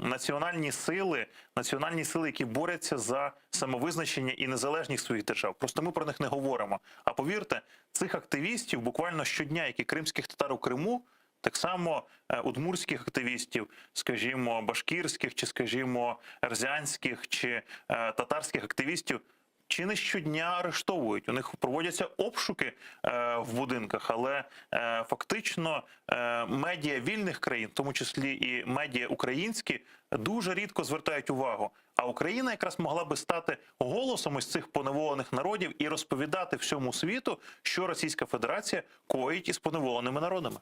національні сили, які борються за самовизначення і незалежність своїх держав. Просто ми про них не говоримо. А повірте, цих активістів буквально щодня, як і кримських татар у Криму, так само удмуртських активістів, скажімо, башкірських, чи, скажімо, ерзянських, чи татарських активістів, чи не щодня арештовують. У них проводяться обшуки в будинках, але фактично медіа вільних країн, в тому числі і медіа українські, дуже рідко звертають увагу. А Україна якраз могла би стати голосом із цих поневолених народів і розповідати всьому світу, що Російська Федерація коїть із поневоленими народами.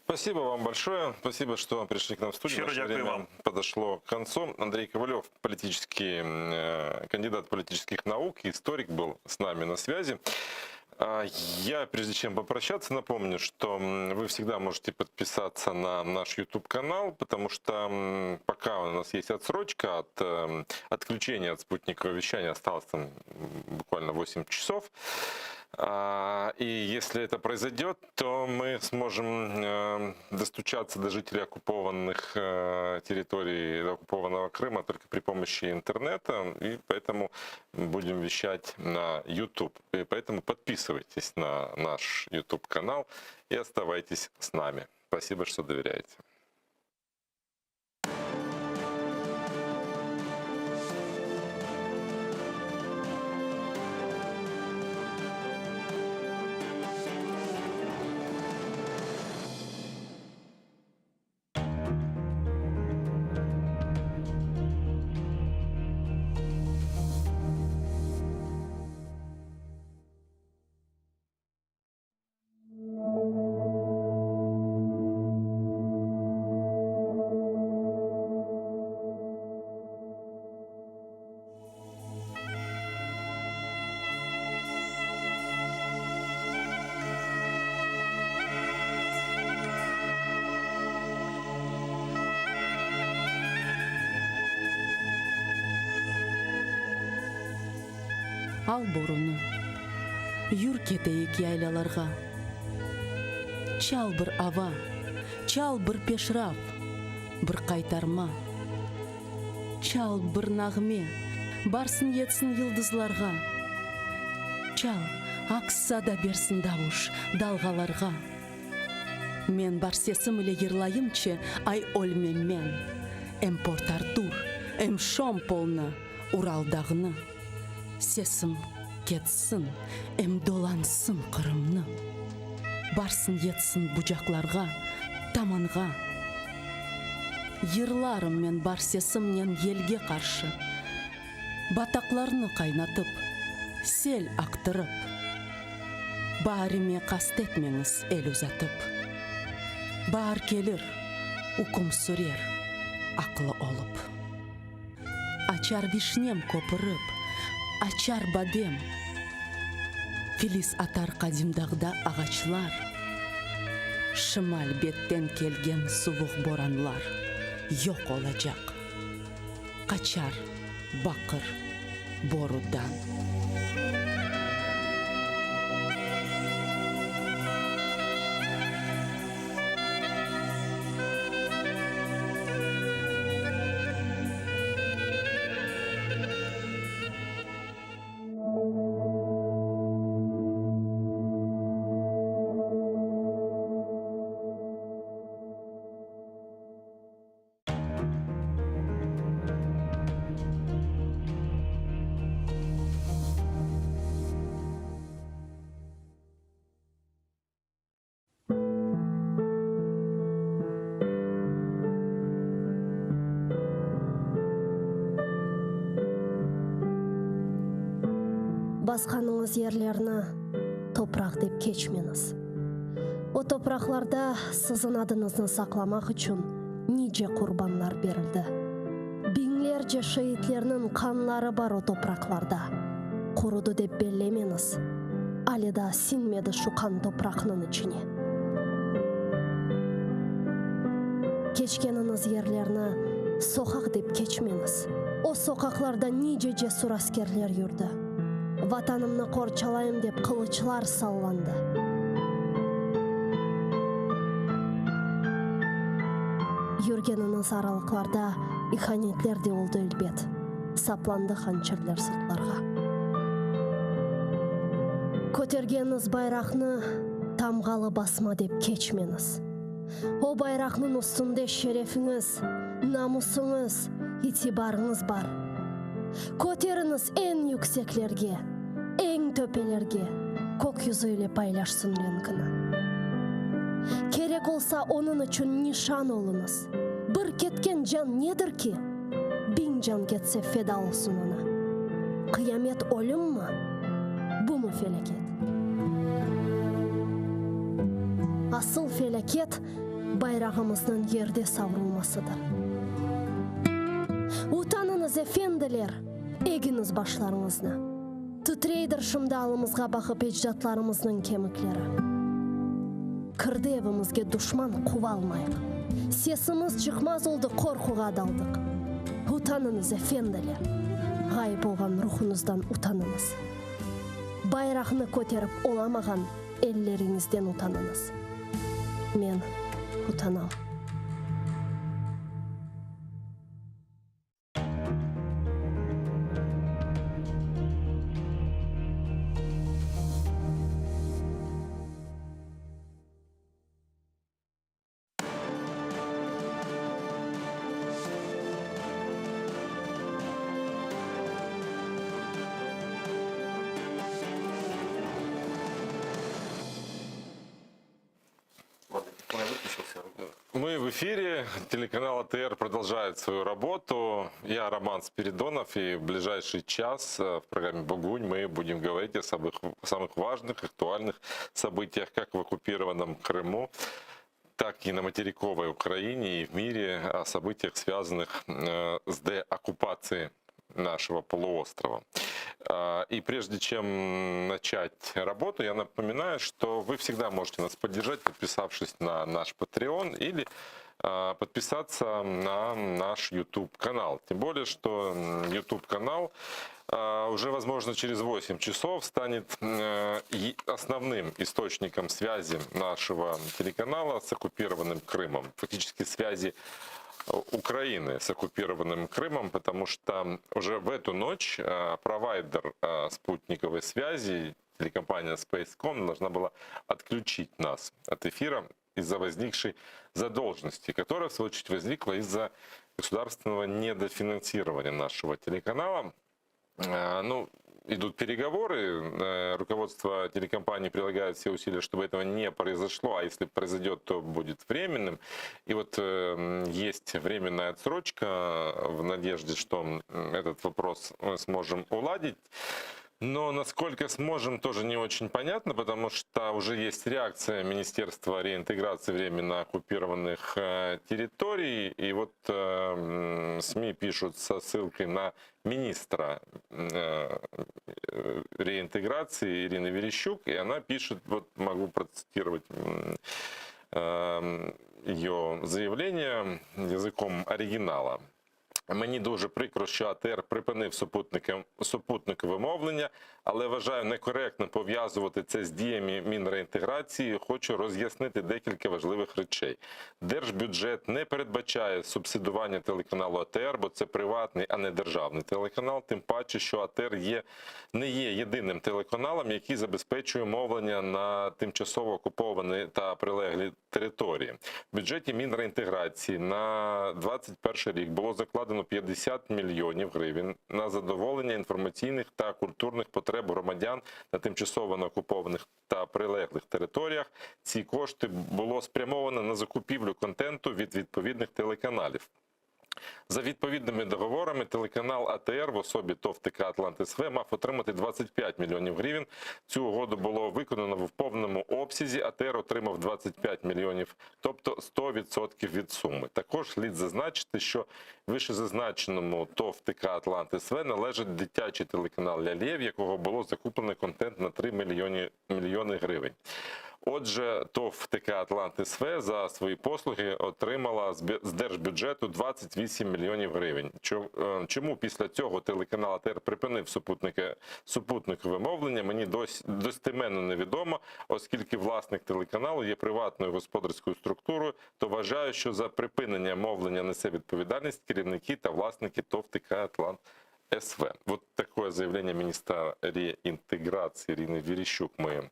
Спасибо вам большое. Спасибо, что пришли к нам в студию. Наше время подошло к концу. Андрей Ковалев, кандидат политических наук, историк, был с нами на связи. Я, прежде чем попрощаться, напомню, что вы всегда можете подписаться на наш YouTube-канал, потому что пока у нас есть отсрочка от отключения от спутникового вещания, осталось там буквально 8 часов. И если это произойдет, то мы сможем достучаться до жителей оккупованных территорий, оккупованного Крыма только при помощи интернета, и поэтому будем вещать на YouTube. И поэтому подписывайтесь на наш YouTube-канал и оставайтесь с нами. Спасибо, что доверяете. Ал боруны, юр кетейік яйлаларға. Чал бір ава, чал бір пешрав, бір қайтарма. Чал бір нағме, барсын етсін йылдызларға. Чал, ақса да берсін дауыш далғаларға. Мен бар сесім іле ерлайымче ай ольмен мен. Эм Порт-Артур, эм Шомполны, Уралдағыны. Сесім кетсін, эм долансын Қырымны. Барсын етсін бұжақларға, таманға. Ерларым мен бар сесімнен елге қаршы. Батақларны қайнатып, сел ақтырып. Барыме қастетмеңіз ел ұзатып. Бар келір, ұқым сүрер, ақылы олып. Ачар вишнем көпіріп, ачар бадем. Филис атар қадимдағда ағачлар. Шымал беттен келген суық боранлар. Yok olacak. Kaçar, bakır, borudan. Басқаныңыз ерлерні топырақ деп кечмеңіз. О топырақларда сіздің адыңызны сақламақ үшін ниже құрбанлар берілді. Бинлерже шейітлерінің қанлары бар о топырақларда. Құруды деп беллемеңіз. Алида синмеді шуқан топырақның ішіне. Кечкеніңіз ерлерні соқақ деп кечмеңіз. О соқақларда ниже жесур аскерлер жүрді. Ватанымны қорчалайым деп қылычлар салланды. жүргенiniz аралыкларда иханетлер де oldu элбет. Сапланды ханчерлер сыртларга. Көтергенiniz байракны тамгалы басма деп кечмеңиз. О байракнын устунда шерефиңиз, намусуңуз, итибарыңыз бар. Көтеріңіз ең yüksекlerге, ең төпелерге, көк yüzü ile paylaşsın renkini. Керек olsa onun için nişan olunuz. Bir ketken can nedir ki? 1000 can ketse feda olsun ona. Kıyamet ölüm mu? Bu mu felaket? Asıl felaket bayrağımızın yerde savrulmasıdır. Utanınız efendiler, eginiz başlarınızla. Titreydir şımdalımızga bakıp ecdatlarımızın kemikleri. Kırdı evimizge düşman kuvalmayık. Sesimiz çıkmaz oldu, korkuğa daldık. Utanınız efendiler. Gayip olgan ruhunuzdan utanınız. Bayrağını köterip olamagan ellerinizden utanınız. Men utanam. Мы в эфире. Телеканал АТР продолжает свою работу. Я Роман Спиридонов, и в ближайший час в программе «Бугунь» мы будем говорить о самых важных, актуальных событиях как в оккупированном Крыму, так и на материковой Украине и в мире, о событиях, связанных с деоккупацией нашего полуострова. И прежде чем начать работу, я напоминаю, что вы всегда можете нас поддержать, подписавшись на наш Patreon или подписаться на наш YouTube-канал. Тем более, что YouTube-канал уже, возможно, через 8 часов станет основным источником связи нашего телеканала с оккупированным Крымом. Фактически связи Украины с оккупированным Крымом, потому что уже в эту ночь провайдер спутниковой связи, телекомпания Spacecom, должна была отключить нас от эфира из-за возникшей задолженности, которая, в свою очередь, возникла из-за государственного недофинансирования нашего телеканала. Идут переговоры, руководство телекомпании прилагает все усилия, чтобы этого не произошло, а если произойдет, то будет временным. И вот есть временная отсрочка в надежде, что этот вопрос мы сможем уладить. Но насколько сможем, тоже не очень понятно, потому что уже есть реакция Министерства реинтеграции временно оккупированных территорий. И вот СМИ пишут со ссылкой на министра реинтеграции Ирины Верещук, и она пишет, вот могу процитировать ее заявление языком оригинала. Мені дуже прикро, що АТР припинив супутникове мовлення, але вважаю некоректно пов'язувати це з діями Мінреінтеграції. Хочу роз'яснити декілька важливих речей. Держбюджет не передбачає субсидування телеканалу АТР, бо це приватний, а не державний телеканал. Тим паче, що АТР не є єдиним телеканалом, який забезпечує мовлення на тимчасово окуповані та прилеглі території. В бюджеті Мінреінтеграції на 2021 рік було закладено 50 мільйонів гривень на задоволення інформаційних та культурних потреб громадян на тимчасово окупованих та прилеглих територіях. Ці кошти було спрямовано на закупівлю контенту від відповідних телеканалів. За відповідними договорами телеканал АТР в особі ТОВ ТК «Атлант СВ» мав отримати 25 мільйонів гривень. Цю угоду було виконано в повному обсязі. АТР отримав 25 мільйонів, тобто 100% від суми. Також слід зазначити, що вищезазначеному ТОВ ТК «Атлант СВ» належить дитячий телеканал «Лялє», в якого було закуплено контент на 3 мільйони гривень. Отже, ТОВ ТК «Атлант СВ» за свої послуги отримала з держбюджету 28 мільйонів гривень. Чому після цього телеканал АТР припинив супутникове мовлення, мені достеменно невідомо, оскільки власник телеканалу є приватною господарською структурою, то вважаю, що за припинення мовлення несе відповідальність керівники та власники ТОВ ТК «Атлант СВ». Вот такое заявление министра реинтеграции Ирины Верещук мы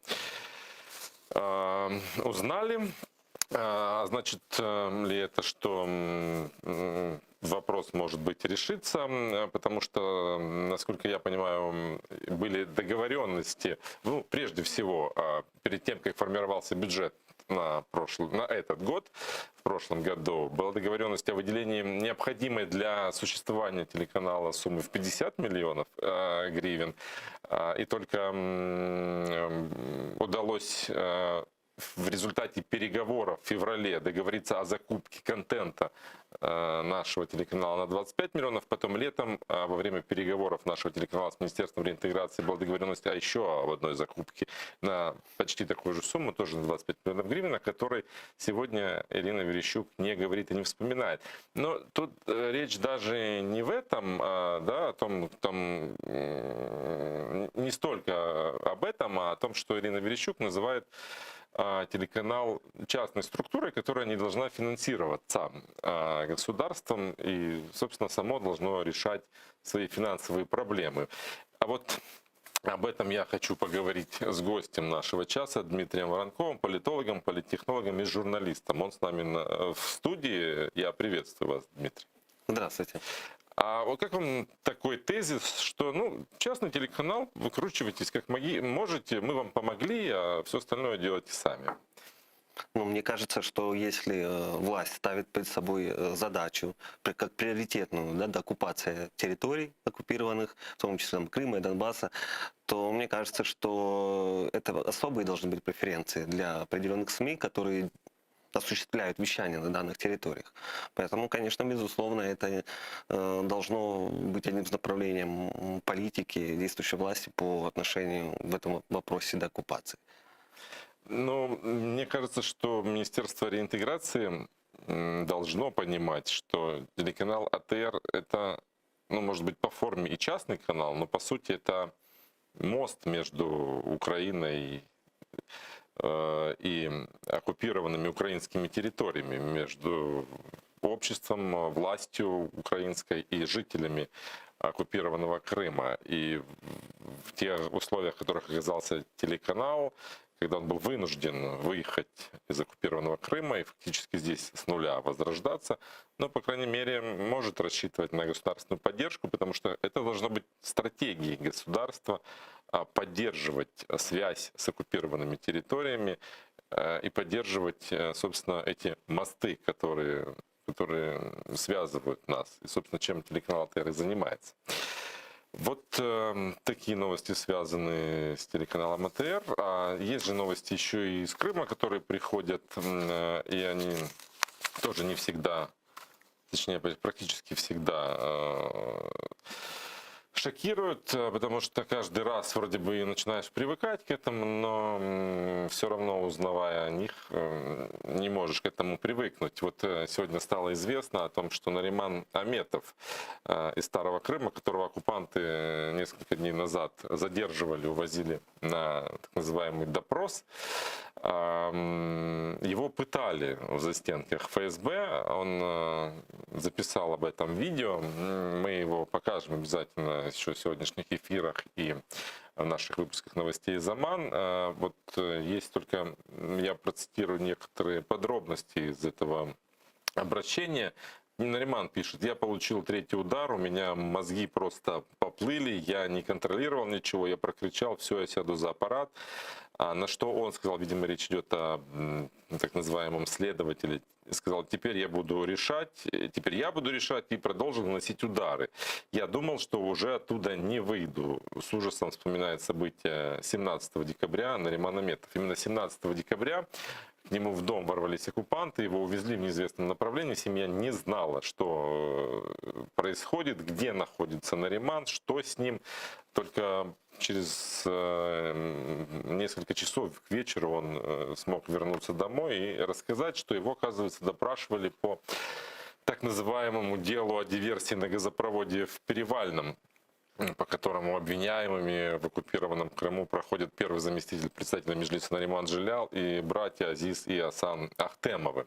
узнали. Значит ли это, что вопрос, может быть, решится, потому что, насколько я понимаю, были договоренности, ну, прежде всего, перед тем, как формировался бюджет на этот год, в прошлом году, была договоренность о выделении необходимой для существования телеканала суммы в 50 миллионов гривен, и только удалось в результате переговоров в феврале договориться о закупке контента нашего телеканала на 25 миллионов. Потом летом во время переговоров нашего телеканала с Министерством реинтеграции была договоренность о еще одной закупке на почти такую же сумму, тоже на 25 миллионов гривен, о которой сегодня Ирина Верещук не говорит и не вспоминает. Но тут речь даже не в этом, да, о том, не столько об этом, а о том, что Ирина Верещук называет телеканал частной структурой, которая не должна финансироваться государством и, собственно, само должно решать свои финансовые проблемы. А вот об этом я хочу поговорить с гостем нашего часа, Дмитрием Воронковым, политологом, политтехнологом и журналистом. Он с нами в студии. Я приветствую вас, Дмитрий. Здравствуйте. А вот как вам такой тезис, что частный телеканал, выкручивайтесь как можете, мы вам помогли, а все остальное делайте сами? Мне кажется, что если власть ставит перед собой задачу, как приоритетную, да, оккупация территорий оккупированных, в том числе Крыма и Донбасса, то мне кажется, что это особые должны быть преференции для определенных СМИ, которые осуществляют вещание на данных территориях. Поэтому, конечно, безусловно, это должно быть одним из направлений политики действующей власти по отношению в этом вопросе до оккупации. Ну, мне кажется, что Министерство реинтеграции должно понимать, что телеканал АТР — это, может быть, по форме и частный канал, но по сути это мост между Украиной и оккупированными украинскими территориями, между обществом, властью украинской и жителями оккупированного Крыма. И в тех условиях, в которых оказался телеканал, когда он был вынужден выехать из оккупированного Крыма и фактически здесь с нуля возрождаться, по крайней мере, может рассчитывать на государственную поддержку, потому что это должно быть стратегией государства поддерживать связь с оккупированными территориями и поддерживать, собственно, эти мосты, которые связывают нас. И, собственно, чем телеканал АТР и занимается. Вот такие новости связаны с телеканалом АТР. Есть же новости еще и из Крыма, которые приходят, и они тоже не всегда, точнее, практически всегда шокируют, потому что каждый раз вроде бы начинаешь привыкать к этому, но все равно, узнавая о них, не можешь к этому привыкнуть. Вот сегодня стало известно о том, что Нариман Аметов из Старого Крыма, которого оккупанты несколько дней назад задерживали, увозили на так называемый допрос, его пытали в застенках ФСБ, он записал об этом видео, мы его покажем обязательно еще в сегодняшних эфирах и в наших выпусках новостей «Заман». Вот есть только, я процитирую некоторые подробности из этого обращения. Нариман пишет: «Я получил третий удар, у меня мозги просто поплыли, я не контролировал ничего, я прокричал: все, я сяду за аппарат». На что он сказал, видимо, речь идет о так называемом следователе, сказал: теперь я буду решать и продолжил наносить удары. Я думал, что уже оттуда не выйду. С ужасом вспоминает события 17 декабря Нариман Аметов. Именно 17 декабря, к нему в дом ворвались оккупанты, его увезли в неизвестном направлении, семья не знала, что происходит, где находится Нариман, что с ним. Только через несколько часов к вечеру он смог вернуться домой и рассказать, что его, оказывается, допрашивали по так называемому делу о диверсии на газопроводе в Перевальном, по которому обвиняемыми в оккупированном Крыму проходят первый заместитель председателя Меджлиса Нариман Джилял и братья Азиз и Асан Ахтемовы.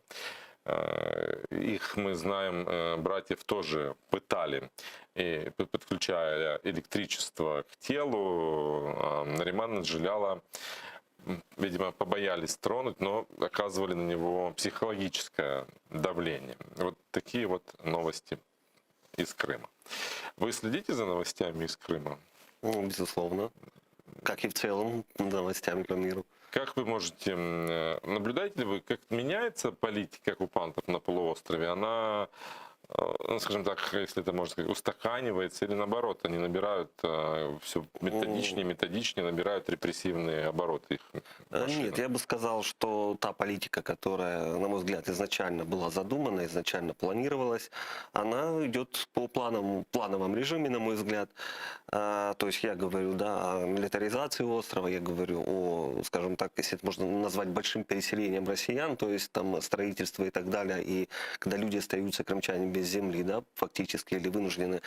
Их, мы знаем, братьев тоже пытали, и подключая электричество к телу. Наримана Джиляла, видимо, побоялись тронуть, но оказывали на него психологическое давление. Вот такие вот новости из Крыма. Вы следите за новостями из Крыма? Ну, безусловно. Как и в целом новостями по миру. Как вы можете, наблюдаете ли вы, как меняется политика оккупантов на полуострове? Она, ну, скажем так, если это можно сказать, устаканивается или наоборот, они набирают все методичнее набирают репрессивные обороты их машины? Нет, я бы сказал, что та политика, которая, на мой взгляд, изначально была задумана, изначально планировалась, она идет по плановом режиме, на мой взгляд. То есть я говорю, да, о милитаризации острова, я говорю о, скажем так, если это можно назвать большим переселением россиян, то есть там строительство и так далее, и когда люди остаются, крымчане, без земли, да, фактически, или вынуждены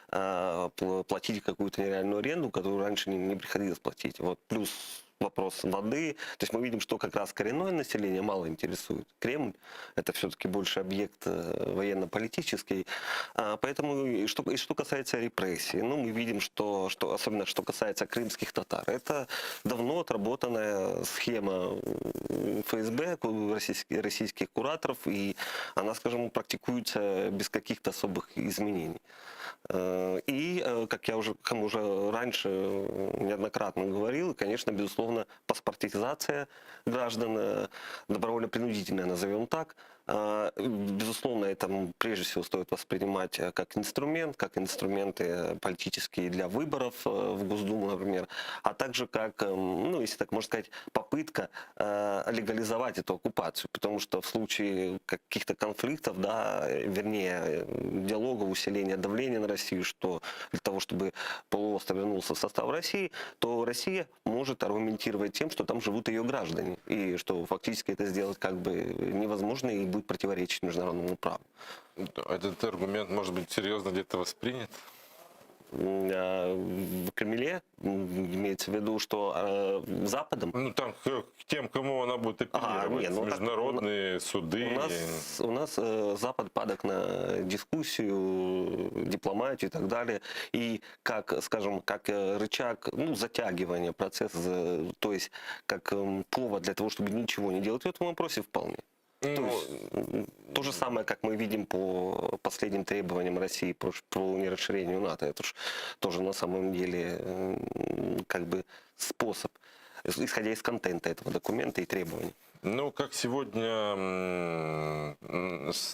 платить какую-то нереальную аренду, которую раньше не приходилось платить. Вот плюс вопрос воды. То есть мы видим, что как раз коренное население мало интересует. Кремль – это все-таки больше объект военно-политический. Поэтому, и что касается репрессий, ну, мы видим, что особенно что касается крымских татар, это давно отработанная схема ФСБ, российских кураторов, и она, скажем, практикуется без каких-то особых изменений. И, как я уже раньше неоднократно говорил, конечно, безусловно, паспортизация граждан, добровольно-принудительная, назовем так, безусловно, это прежде всего стоит воспринимать как инструменты политические для выборов в Госдуму, например, а также как, ну, если так можно сказать, попытка легализовать эту оккупацию, потому что в случае каких-то конфликтов, да, вернее, диалога, усиления давления на Россию, что для того, чтобы полуостров вернулся в состав России, то Россия может аргументировать тем, что там живут ее граждане, и что фактически это сделать как бы невозможно и будет противоречить международному праву. Этот аргумент может быть серьезно где-то воспринят? В Кремле имеется в виду, что Западом? Ну, там к тем, кому она будет апеллировать, международные суды. У нас Запад падок на дискуссию, дипломатию и так далее. И как, скажем, как рычаг, ну, затягивания процесса, то есть как повод для того, чтобы ничего не делать в этом вопросе, вполне. То есть, то же самое, как мы видим по последним требованиям России по нерасширению НАТО. Это же тоже на самом деле как бы способ, исходя из контента этого документа и требований. Ну, как сегодня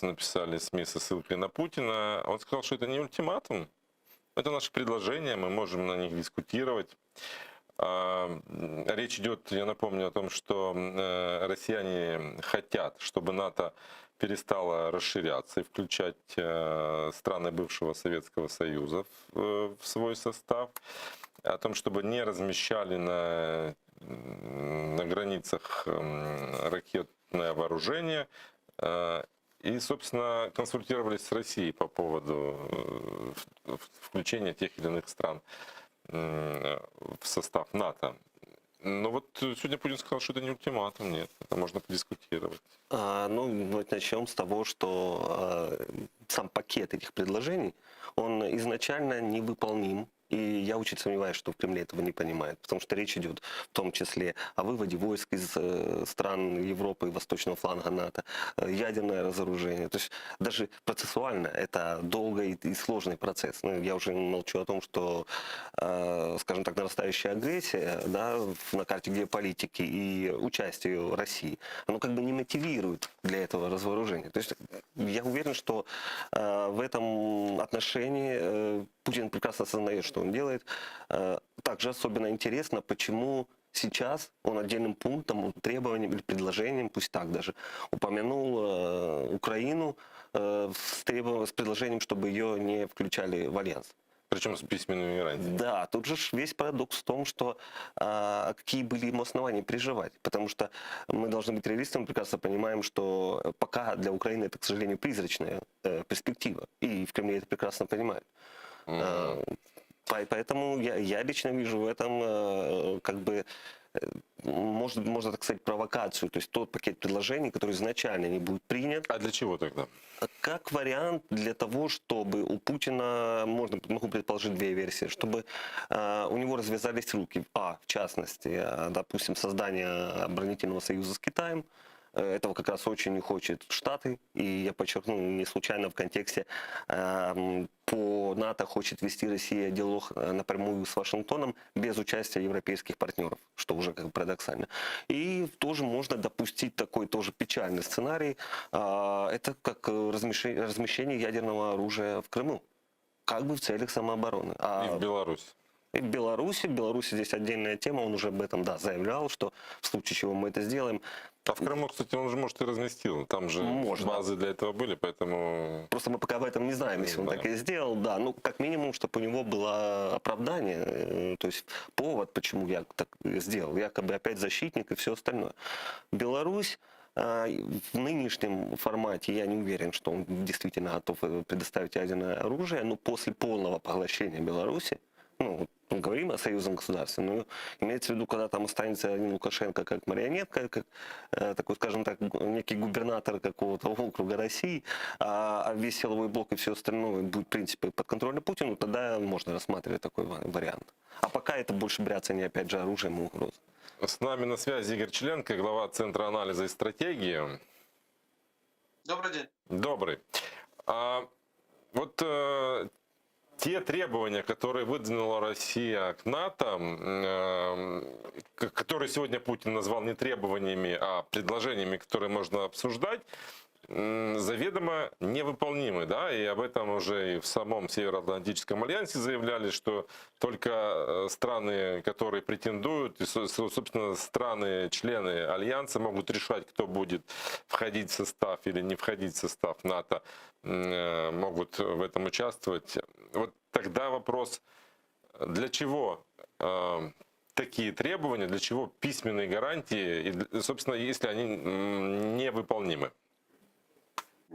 написали СМИ со ссылкой на Путина, он сказал, что это не ультиматум, это наши предложения, мы можем на них дискутировать. Речь идет, я напомню, о том, что россияне хотят, чтобы НАТО перестало расширяться и включать страны бывшего Советского Союза в свой состав, о том, чтобы не размещали на границах ракетное вооружение. И, собственно, консультировались с Россией по поводу включения тех или иных стран в состав НАТО. Но вот сегодня Путин сказал, что это не ультиматум, нет, это можно подискутировать. Ну, начнем с того, что сам пакет этих предложений, он изначально невыполним. И я очень сомневаюсь, что в Кремле этого не понимают, потому что речь идет в том числе о выводе войск из стран Европы и Восточного фланга НАТО, ядерное разоружение. То есть даже процессуально это долгий и сложный процесс. Ну, я уже молчу о том, что, скажем так, нарастающая агрессия, да, на карте геополитики и участие России, оно как бы не мотивирует для этого разоружения. То есть я уверен, что в этом отношении Путин прекрасно осознает, что он делает. Также особенно интересно, почему сейчас он отдельным пунктом, требованием или предложением, пусть так даже, упомянул Украину с предложением, чтобы ее не включали в альянс. Причем с письменными гарантиями. Да, тут же весь парадокс в том, что какие были ему основания переживать. Потому что мы должны быть реалистами, прекрасно понимаем, что пока для Украины это, к сожалению, призрачная перспектива. И в Кремле это прекрасно понимают. Поэтому я лично вижу в этом как бы, можно так сказать, провокацию. То есть тот пакет предложений, который изначально не будет принят. А для чего тогда? Как вариант для того, чтобы у Путина, могу предположить две версии, чтобы у него развязались руки. В частности, допустим, создание оборонительного союза с Китаем. Этого как раз очень не хочет Штаты. И я подчеркну, не случайно в контексте по НАТО хочет вести Россия диалог напрямую с Вашингтоном без участия европейских партнеров, что уже как бы парадоксально. И тоже можно допустить такой тоже печальный сценарий. Это как размещение ядерного оружия в Крыму, как бы в целях самообороны. И в Беларуси. И в Беларуси здесь отдельная тема, он уже об этом, да, заявлял, что в случае чего мы это сделаем. А в Крыму, кстати, он же, может, и разместил. Там же базы для этого были, поэтому... Просто мы пока об этом не знаем, если он так и сделал. Да, ну, как минимум, чтобы у него было оправдание, то есть повод, почему я так сделал. Якобы опять защитник и все остальное. Беларусь в нынешнем формате я не уверен, что он действительно готов предоставить ядерное оружие, но после полного поглощения Беларуси, ну, мы говорим о союзном государстве, но имеется в виду, когда там останется один Лукашенко как марионетка, как такой, скажем так, некий губернатор какого-то округа России, а весь силовой блок и все остальное будет, в принципе, под контролем Путина, тогда можно рассматривать такой вариант. А пока это больше бряцание, опять же, оружием и угрозой. С нами на связи Игорь Челенко, глава Центра анализа и стратегии. Добрый день. Добрый. Вот те требования, которые выдвинула Россия к НАТО, которые сегодня Путин назвал не требованиями, а предложениями, которые можно обсуждать, заведомо невыполнимы, да, и об этом уже и в самом Североатлантическом альянсе заявляли, что только страны, которые претендуют, и, собственно, страны-члены альянса могут решать, кто будет входить в состав или не входить в состав НАТО, могут в этом участвовать. Вот тогда вопрос, для чего такие требования, для чего письменные гарантии, и, собственно, если они невыполнимы?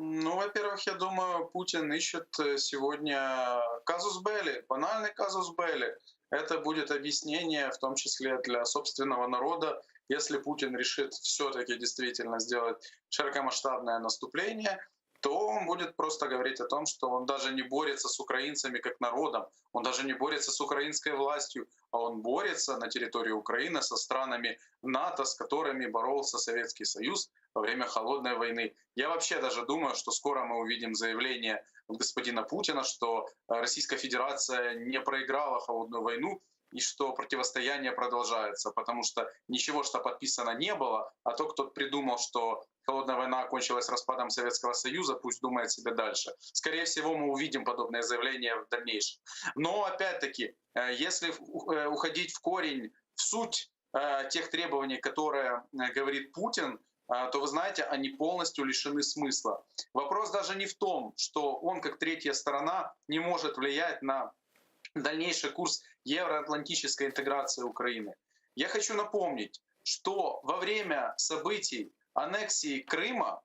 Ну, во-первых, я думаю, Путин ищет сегодня казус белли, банальный казус белли. Это будет объяснение, в том числе для собственного народа, если Путин решит все-таки действительно сделать широкомасштабное наступление, то он будет просто говорить о том, что он даже не борется с украинцами как народом, он даже не борется с украинской властью, а он борется на территории Украины со странами НАТО, с которыми боролся Советский Союз во время Холодной войны. Я вообще даже думаю, что скоро мы увидим заявление господина Путина, что Российская Федерация не проиграла Холодную войну, и что противостояние продолжается, потому что ничего, что подписано, не было, а тот, кто придумал, что Холодная война окончилась распадом Советского Союза, пусть думает себе дальше. Скорее всего, мы увидим подобное заявление в дальнейшем. Но, опять-таки, если уходить в корень, в суть тех требований, которые говорит Путин, то, вы знаете, они полностью лишены смысла. Вопрос даже не в том, что он, как третья сторона, не может влиять на дальнейший курс евроатлантической интеграции Украины. Я хочу напомнить, что во время событий аннексии Крыма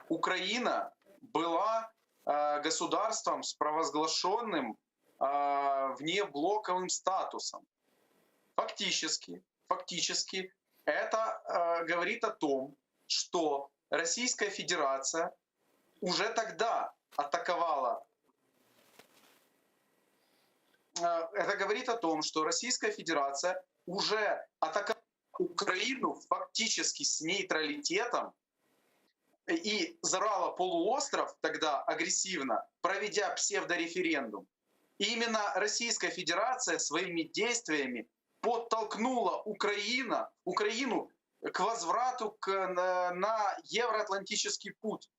Украина была государством с провозглашенным внеблоковым статусом. Фактически это говорит о том, что Российская Федерация уже тогда атаковала. Это говорит о том, что Российская Федерация уже атаковала Украину фактически с нейтралитетом и зарала полуостров тогда агрессивно, проведя псевдореферендум. И именно Российская Федерация своими действиями подтолкнула Украину к возврату на евроатлантический путь.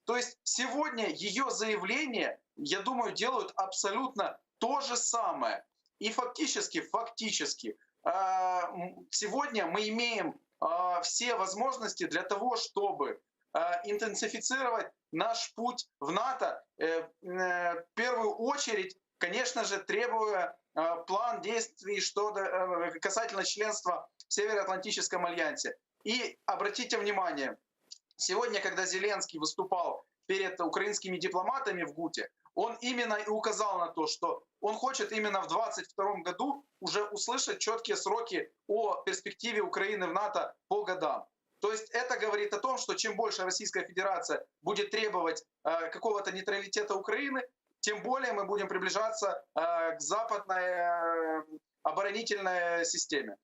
То есть сегодня ее заявления, я думаю, делают абсолютно то же самое. И фактически сегодня мы имеем все возможности для того, чтобы интенсифицировать наш путь в НАТО, в первую очередь, конечно же, требуя план действий касательно членства в Североатлантическом альянсе. И обратите внимание, сегодня, когда Зеленский выступал перед украинскими дипломатами в ГУТе, он именно и указал на то, что он хочет именно в 2022 году уже услышать четкие сроки о перспективе Украины в НАТО по годам. То есть это говорит о том, что чем больше Российская Федерация будет требовать какого-то нейтралитета Украины, тем более мы будем приближаться к западной оборонительной системе.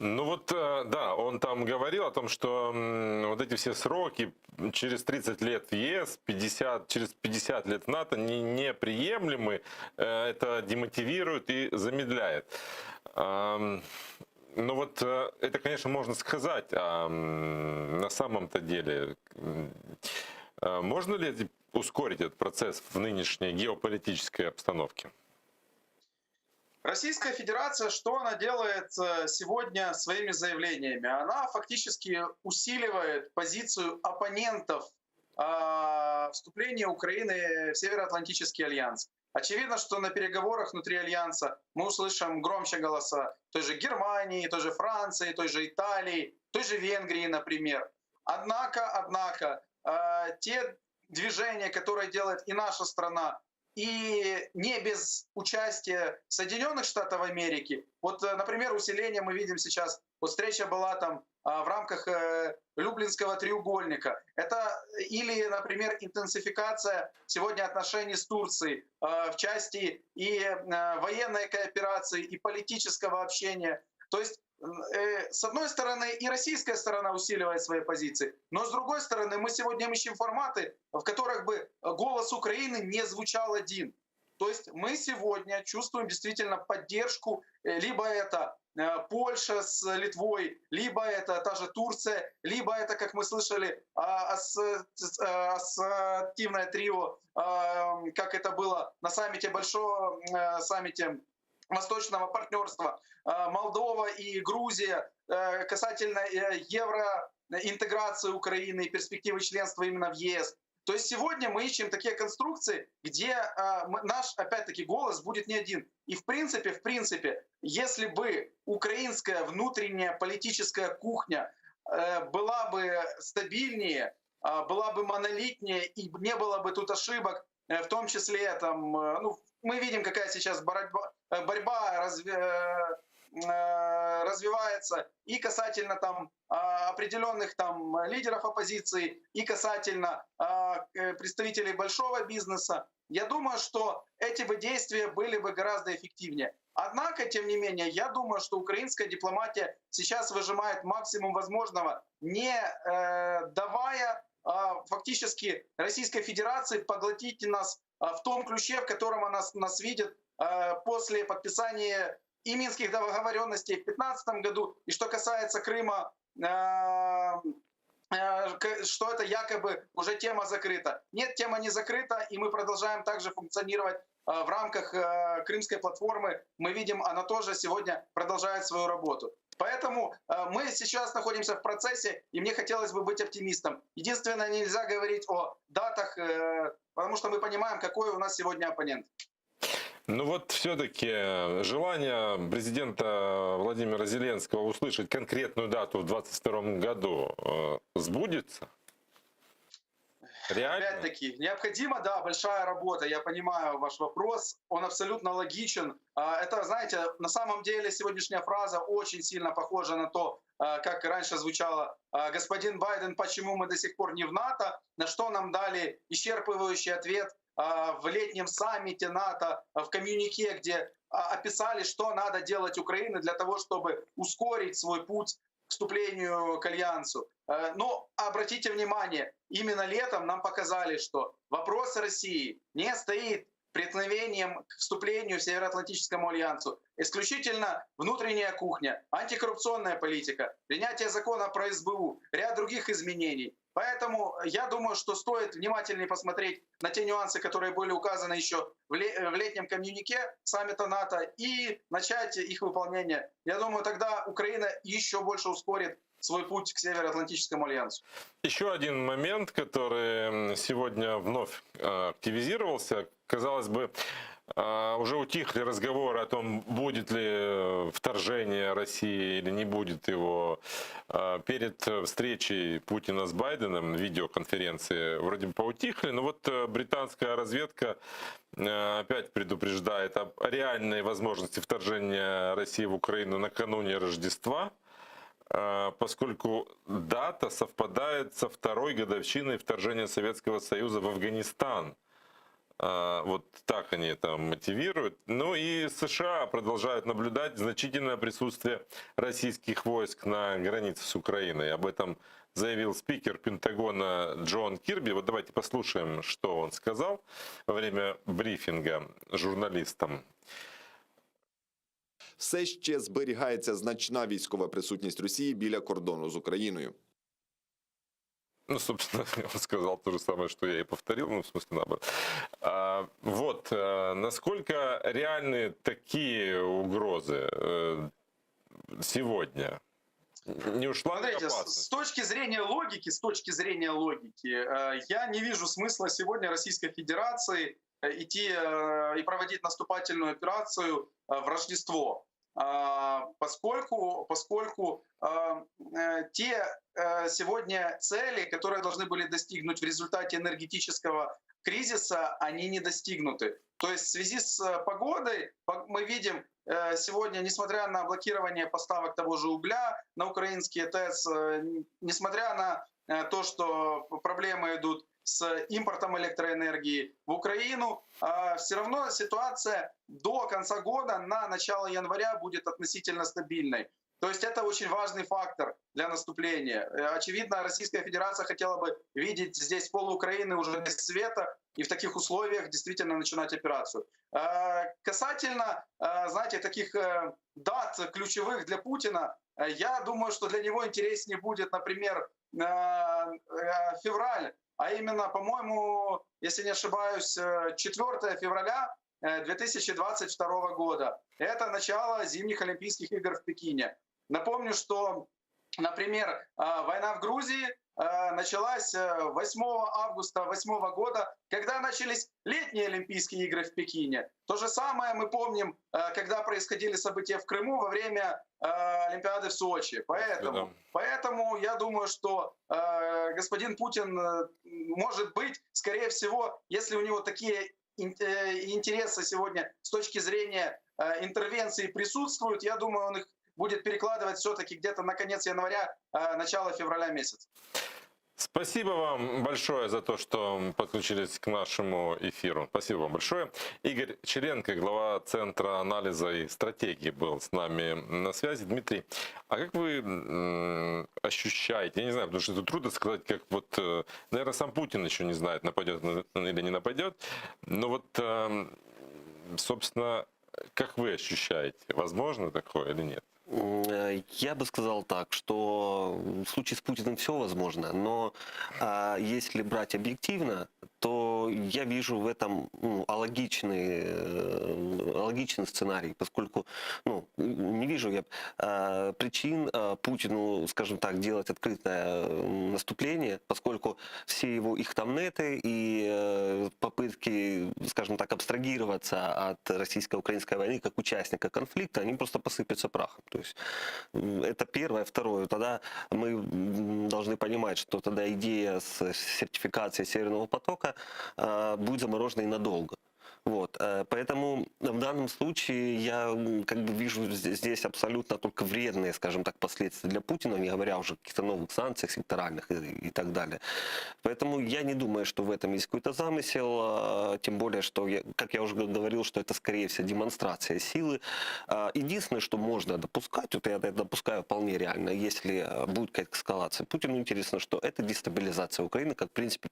Ну вот, да, он там говорил о том, что вот эти все сроки через 30 лет в ЕС, через 50 лет в НАТО неприемлемы, это демотивирует и замедляет. Ну вот это, конечно, можно сказать, а на самом-то деле можно ли ускорить этот процесс в нынешней геополитической обстановке? Российская Федерация, что она делает сегодня своими заявлениями? Она фактически усиливает позицию оппонентов вступления Украины в Североатлантический альянс. Очевидно, что на переговорах внутри альянса мы услышим громче голоса той же Германии, той же Франции, той же Италии, той же Венгрии, например. Однако, те движения, которые делает и наша страна, и не без участия Соединенных Штатов Америки. Вот, например, усиление мы видим сейчас, вот встреча была там в рамках Люблинского треугольника. Это или, например, интенсификация сегодня отношений с Турцией в части и военной кооперации, и политического общения. То есть, с одной стороны, и российская сторона усиливает свои позиции, но с другой стороны, мы сегодня ищем форматы, в которых бы голос Украины не звучал один. То есть мы сегодня чувствуем действительно поддержку, либо это Польша с Литвой, либо это та же Турция, либо это, как мы слышали, ассоциативное трио, как это было на саммите, большом саммите Восточного партнерства, Молдова и Грузия, касательно евроинтеграции Украины и перспективы членства именно в ЕС. То есть сегодня мы ищем такие конструкции, где наш, опять-таки, голос будет не один. И в принципе, если бы украинская внутренняя политическая кухня была бы стабильнее, была бы монолитнее и не было бы тут ошибок, в том числе там, мы видим, какая сейчас борьба развивается и касательно там определенных там лидеров оппозиции, и касательно представителей большого бизнеса. Я думаю, что эти бы действия были бы гораздо эффективнее. Однако, тем не менее, я думаю, что украинская дипломатия сейчас выжимает максимум возможного, не давая фактически Российской Федерации поглотить нас в том ключе, в котором она нас видит после подписания и Минских договоренностей в 2015 году, и что касается Крыма, что это якобы уже тема закрыта. Нет, тема не закрыта, и мы продолжаем также функционировать в рамках Крымской платформы. Мы видим, она тоже сегодня продолжает свою работу. Поэтому мы сейчас находимся в процессе, и мне хотелось бы быть оптимистом. Единственное, нельзя говорить о датах, потому что мы понимаем, какой у нас сегодня оппонент. Ну вот все-таки желание президента Владимира Зеленского услышать конкретную дату в 2022 году сбудется? Реально? Опять-таки, необходима, да, большая работа. Я понимаю ваш вопрос, он абсолютно логичен. Это, знаете, на самом деле сегодняшняя фраза очень сильно похожа на то, как раньше звучало: господин Байден, почему мы до сих пор не в НАТО? На что нам дали исчерпывающий ответ в летнем саммите НАТО, в коммюнике, где описали, что надо делать Украине для того, чтобы ускорить свой путь к вступлению к альянсу. Но обратите внимание, именно летом нам показали, что вопрос России не стоит в преткновением к вступлению в Североатлантическому альянсу. Исключительно внутренняя кухня, антикоррупционная политика, принятие закона про СБУ, ряд других изменений. Поэтому я думаю, что стоит внимательнее посмотреть на те нюансы, которые были указаны еще в летнем коммюнике саммита НАТО, и начать их выполнение. Я думаю, тогда Украина еще больше ускорит свой путь к Североатлантическому альянсу. Еще один момент, который сегодня вновь активизировался. Казалось бы, уже утихли разговоры о том, будет ли вторжение России или не будет его. Перед встречей Путина с Байденом, видеоконференции, вроде бы поутихли, но вот британская разведка опять предупреждает о реальной возможности вторжения России в Украину накануне Рождества, поскольку дата совпадает со второй годовщиной вторжения Советского Союза в Афганистан. Вот так они это мотивируют. Ну и США продолжают наблюдать значительное присутствие российских войск на границе с Украиной. Об этом заявил спикер Пентагона Джон Кирби. Вот давайте послушаем, что он сказал во время брифинга журналистам. Все ще зберігається значна військова присутність Росії біля кордону з Україною. Ну, собственно, он сказал то же самое, что я и повторил, ну, в смысле, наоборот. Вот, насколько реальны такие угрозы сегодня? Не ушла ли Смотрите, опасность? с точки зрения логики, я не вижу смысла сегодня Российской Федерации идти и проводить наступательную операцию в Рождество. Поскольку те сегодня цели, которые должны были достигнуть в результате энергетического кризиса, они не достигнуты. То есть в связи с погодой мы видим сегодня, несмотря на блокирование поставок того же угля на украинские ТЭЦ, несмотря на то, что проблемы идут с импортом электроэнергии в Украину, все равно ситуация до конца года, на начало января, будет относительно стабильной. То есть это очень важный фактор для наступления. Очевидно, Российская Федерация хотела бы видеть здесь пол Украины уже без света и в таких условиях действительно начинать операцию. Касательно, знаете, таких дат ключевых для Путина, я думаю, что для него интереснее будет, например, февраль, а именно, по-моему, если не ошибаюсь, 4 февраля 2022 года. Это начало зимних Олимпийских игр в Пекине. Напомню, что, например, война в Грузии началась 8 августа 2008 года, когда начались летние Олимпийские игры в Пекине. То же самое мы помним, когда происходили события в Крыму во время Олимпиады в Сочи. Поэтому я думаю, что господин Путин, может быть, скорее всего, если у него такие интересы сегодня с точки зрения интервенции присутствуют, я думаю, он их будет перекладывать все-таки где-то на конец января, начало февраля месяца. Спасибо вам большое за то, что подключились к нашему эфиру. Спасибо вам большое. Игорь Черенко, глава Центра анализа и стратегии, был с нами на связи. Дмитрий, а как вы ощущаете, я не знаю, потому что это трудно сказать, как вот, наверное, сам Путин еще не знает, нападет или не нападет, но вот, собственно, как вы ощущаете, возможно такое или нет? Я бы сказал так, что в случае с Путиным все возможно, но если брать объективно, то я вижу в этом алогичный сценарий, поскольку не вижу я причин Путину, скажем так, делать открытое наступление, поскольку все его ихтамнеты и попытки, скажем так, абстрагироваться от российско-украинской войны как участника конфликта, они просто посыпятся прахом. То есть это первое. Второе, тогда мы должны понимать, что тогда идея с сертификацией Северного потока будет заморожена и надолго. Вот. Поэтому в данном случае я как бы вижу здесь абсолютно только вредные, скажем так, последствия для Путина, не говоря уже о каких-то новых санкциях секторальных и так далее. Поэтому я не думаю, что в этом есть какой-то замысел, тем более, что, как я уже говорил, что это, скорее всего, демонстрация силы. Единственное, что можно допускать, вот я это допускаю вполне реально, если будет какая-то эскалация. Путину интересно, что это дестабилизация Украины, как, в принципе,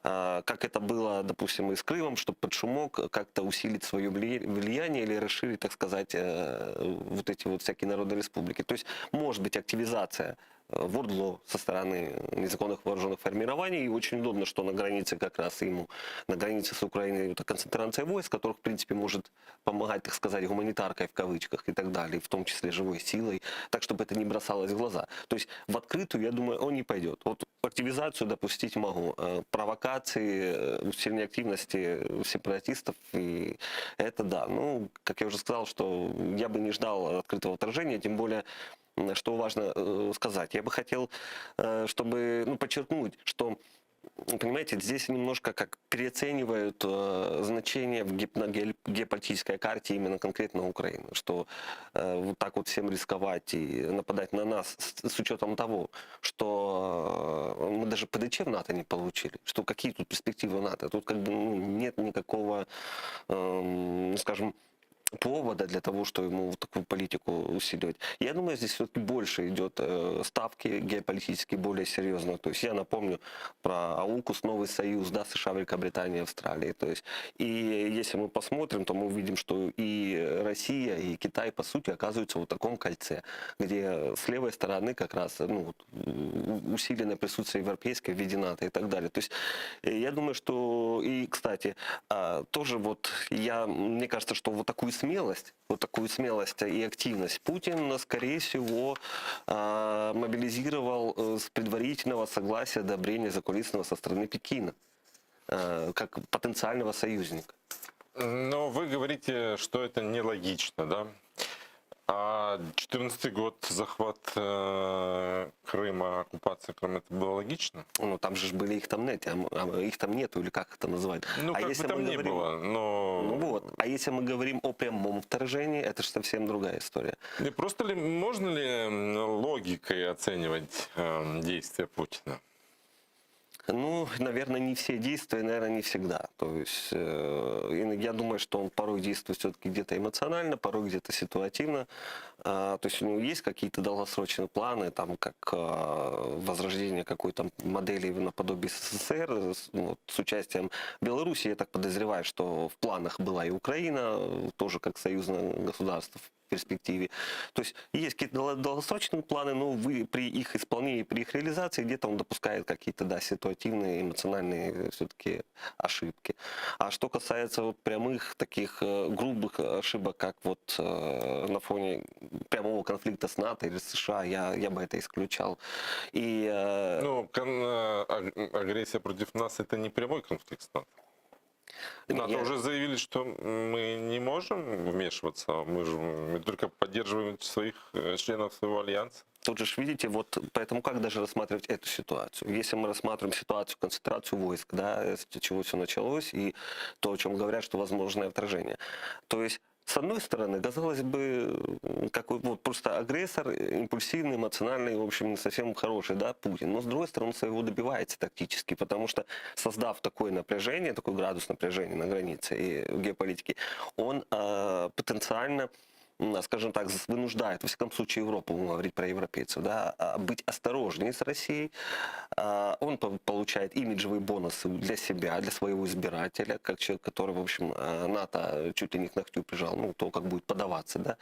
как это было, допустим, и с Крымом, что под шумок как-то усилить свое влияние или расширить, так сказать, вот эти вот всякие народные республики. То есть, может быть, активизация в ОРДЛО со стороны незаконных вооруженных формирований. И очень удобно, что на границе как раз ему, на границе с Украиной, это концентрация войск, которых, в принципе, может помогать, так сказать, гуманитаркой в кавычках и так далее, в том числе живой силой, так, чтобы это не бросалось в глаза. То есть в открытую, я думаю, он не пойдет. Вот активизацию допустить могу. Провокации, усиление активности сепаратистов, и это да. Ну, как я уже сказал, что я бы не ждал открытого вторжения, тем более, что важно сказать. Я бы хотел, чтобы подчеркнуть, что, понимаете, здесь немножко как переоценивают значение на геополитической карте именно конкретно Украины, что вот так вот всем рисковать и нападать на нас с учетом того, что мы даже ПДЧ в НАТО не получили, что какие тут перспективы НАТО, тут как бы нет никакого, скажем, повода для того, чтобы ему вот такую политику усиливать. Я думаю, здесь все-таки больше идет ставки геополитические, более серьезно. То есть я напомню про АУКУС, новый союз, да, США, Великобритания, Австралия. То есть, и если мы посмотрим, то мы увидим, что и Россия, и Китай, по сути, оказываются в таком кольце, где с левой стороны как раз усиленное присутствие европейское в виде НАТО и так далее. То есть я думаю, что и, кстати, тоже вот мне кажется, что вот такую смелость и активность Путин, скорее всего, мобилизировал с предварительного согласия, одобрения закулисного со стороны Пекина, как потенциального союзника. Но вы говорите, что это нелогично, да? А 2014 год, захват Крыма, оккупация Крыма, это было логично? Ну, там же были их там нет, а их там нету, или как это называть? Ну, а как если бы там мы ни говорим... было, но... Ну вот, а если мы говорим о прямом вторжении, это же совсем другая история. И просто можно ли логикой оценивать действия Путина? Ну, наверное, не все действия, наверное, не всегда. То есть, я думаю, что он порой действует все-таки где-то эмоционально, порой где-то ситуативно. То есть у него есть какие-то долгосрочные планы, там, как возрождение какой-то модели наподобие СССР с участием Беларуси. Я так подозреваю, что в планах была и Украина, тоже как союзное государство в перспективе. То есть есть какие-то долгосрочные планы, но при их исполнении, при их реализации где-то он допускает какие-то, да, ситуативные, эмоциональные все-таки ошибки. А что касается вот прямых таких грубых ошибок, как вот на фоне прямого конфликта с НАТО или США, я бы это исключал. И, Ну, агрессия против нас — это не прямой конфликт с НАТО. НАТО уже заявили, что мы не можем вмешиваться, мы только поддерживаем своих членов своего альянса. Тут же видите, вот поэтому как даже рассматривать эту ситуацию? Если мы рассматриваем ситуацию, концентрацию войск, да, с чего все началось, и то, о чем говорят, что возможное вторжение. То есть, с одной стороны, казалось бы, какой вот просто агрессор, импульсивный, эмоциональный, в общем, не совсем хороший, да, Путин. Но с другой стороны, он своего добивается тактически, потому что, создав такое напряжение, такой градус напряжения на границе и в геополитике, он потенциально, скажем так, вынуждает, во всяком случае, Европу, будем говорить про европейцев, да, быть осторожнее с Россией. Он получает имиджевые бонусы для себя, для своего избирателя, как человек, который, в общем, НАТО чуть ли не к ногтю прижал, ну, то, как будет подаваться, да.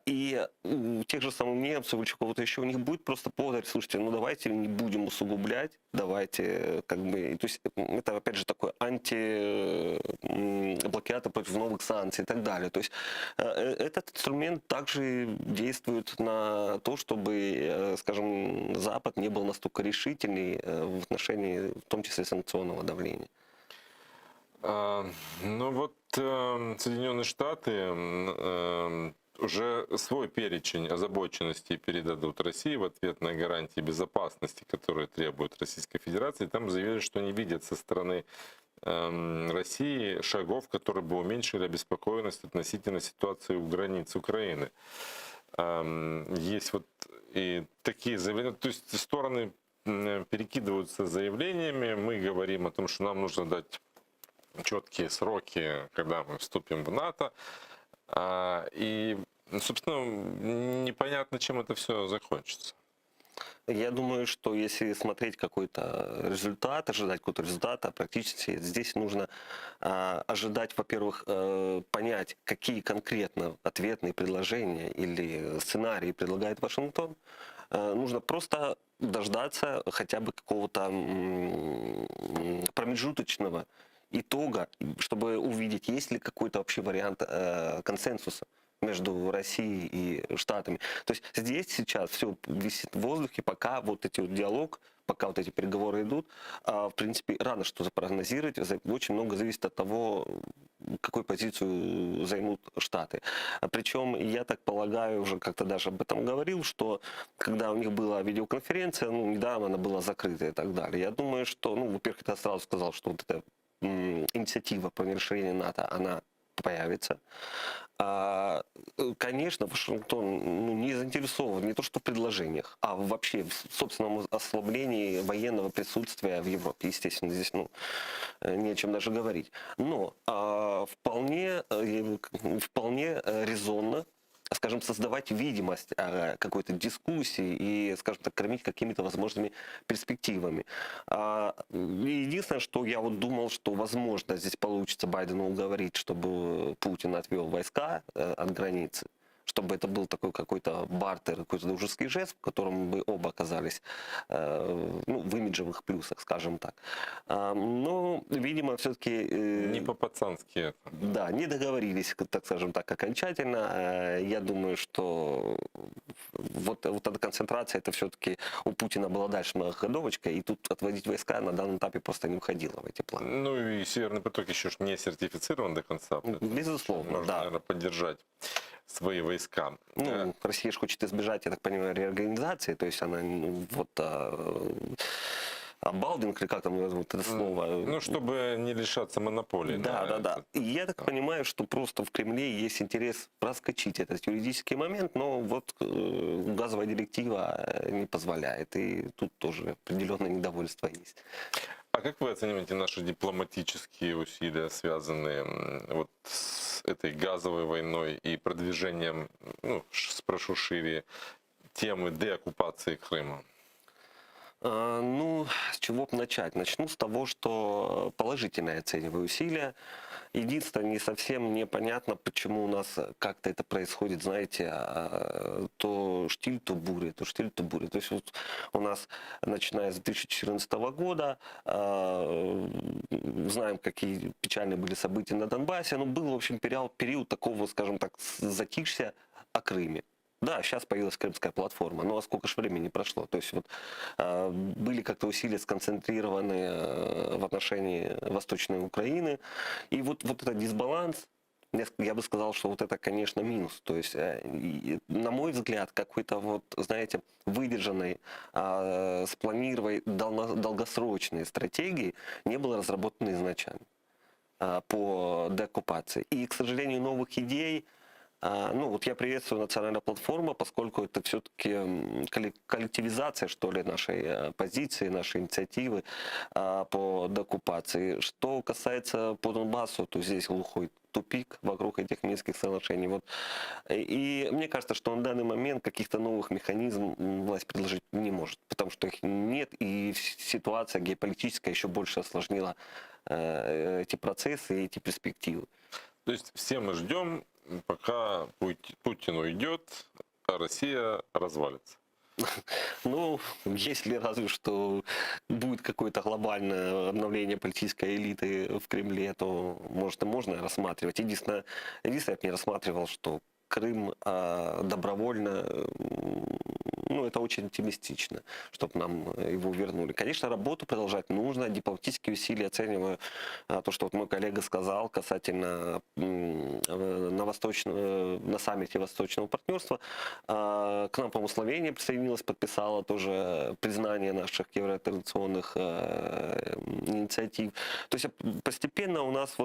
И у тех же самых немцев или кого-то еще, у них будет просто повод говорить: слушайте, ну, давайте не будем усугублять, давайте, как бы, то есть, это, опять же, такой антиблокиатор против новых санкций и так далее. То есть, этот инструмент также действует на то, чтобы, скажем, Запад не был настолько решительный в отношении, в том числе, санкционного давления. Ну вот Соединенные Штаты уже свой перечень озабоченностей передадут России в ответ на гарантии безопасности, которые требует Российской Федерации. Там заявили, что не видят со стороны России шагов, которые бы уменьшили обеспокоенность относительно ситуации у границ Украины. Есть вот и такие заявления, то есть стороны перекидываются заявлениями, мы говорим о том, что нам нужно дать четкие сроки, когда мы вступим в НАТО, и, собственно, непонятно, чем это все закончится. Я думаю, что если смотреть какой-то результат, ожидать какого-то результата, практически здесь нужно ожидать, во-первых, понять, какие конкретно ответные предложения или сценарии предлагает Вашингтон. Нужно просто дождаться хотя бы какого-то промежуточного итога, чтобы увидеть, есть ли какой-то вообще вариант консенсуса между Россией и Штатами. То есть здесь сейчас все висит в воздухе, пока вот эти вот диалог, пока вот эти переговоры идут, в принципе, рано что-то прогнозировать. Очень много зависит от того, какую позицию займут Штаты. Причем, я так полагаю, уже как-то даже об этом говорил, что когда у них была видеоконференция, ну, недавно она была закрыта и так далее. Я думаю, что, ну, во-первых, я сразу сказал, что вот эта инициатива по расширению НАТО, она появится. Конечно, Вашингтон не заинтересован не то что в предложениях, а вообще в собственном ослаблении военного присутствия в Европе. Естественно, здесь не о чем даже говорить. Но вполне резонно, скажем, создавать видимость какой-то дискуссии и, скажем так, кормить какими-то возможными перспективами. Единственное, что я вот думал, что, возможно, здесь получится Байдену уговорить, чтобы Путин отвел войска от границы, чтобы это был такой какой-то бартер, какой-то дружеский жест, в котором бы оба оказались в имиджевых плюсах, скажем так. Но, видимо, все-таки... Не по-пацански это. Да, не договорились, так скажем так, окончательно. Я думаю, что вот эта концентрация, это все-таки у Путина была дальше многоходовочка, и тут отводить войска на данном этапе просто не входило в эти планы. Ну и Северный поток еще ж не сертифицирован до конца. Безусловно, Можно, да. наверное, поддержать свои войска. Ну, Россия же хочет избежать, я так понимаю, реорганизации, то есть она абалдинг, или как там называют это слово? Ну, чтобы не лишаться монополии. Да. И я так понимаю, что просто в Кремле есть интерес проскочить этот юридический момент, но вот газовая директива не позволяет, и тут тоже определенное недовольство есть. А как вы оцениваете наши дипломатические усилия, связанные вот с этой газовой войной и продвижением, спрошу шире, темы деоккупации Крыма? Ну, с чего бы начать? Начну с того, что положительно я оцениваю усилия. Единственное, не совсем непонятно, почему у нас как-то это происходит, знаете, то штиль, то буря, то штиль, то буря. То есть вот у нас, начиная с 2014 года, знаем, какие печальные были события на Донбассе, но был, в общем, период такого, скажем так, затишья о Крыме. Да, сейчас появилась крымская платформа, но сколько же времени прошло? То есть вот были как-то усилия сконцентрированы в отношении Восточной Украины, и вот этот дисбаланс, я бы сказал, что вот это, конечно, минус. То есть, на мой взгляд, какой-то вот, знаете, выдержанной, спланированной долгосрочной стратегии не было разработано изначально по деоккупации. И, к сожалению, новых идей. Вот я приветствую национальную платформу, поскольку это все-таки коллективизация, что ли, нашей позиции, нашей инициативы по деоккупации. Что касается по Донбассу, то здесь глухой тупик вокруг этих Минских соглашений. Вот. И мне кажется, что на данный момент каких-то новых механизмов власть предложить не может, потому что их нет, и ситуация геополитическая еще больше осложнила эти процессы и эти перспективы. То есть все мы ждем, пока Путин уйдет, а Россия развалится. Ну, если разве что будет какое-то глобальное обновление политической элиты в Кремле, то, может, и можно рассматривать. Единственное, я не рассматривал, что Крым добровольно, это очень оптимистично, чтобы нам его вернули. Конечно, работу продолжать нужно, дипломатические усилия оцениваю то, что вот мой коллега сказал касательно на саммите Восточного партнерства. К нам, по-моему, Словения присоединилась, подписала тоже признание наших евроинтеграционных инициатив. То есть постепенно у нас,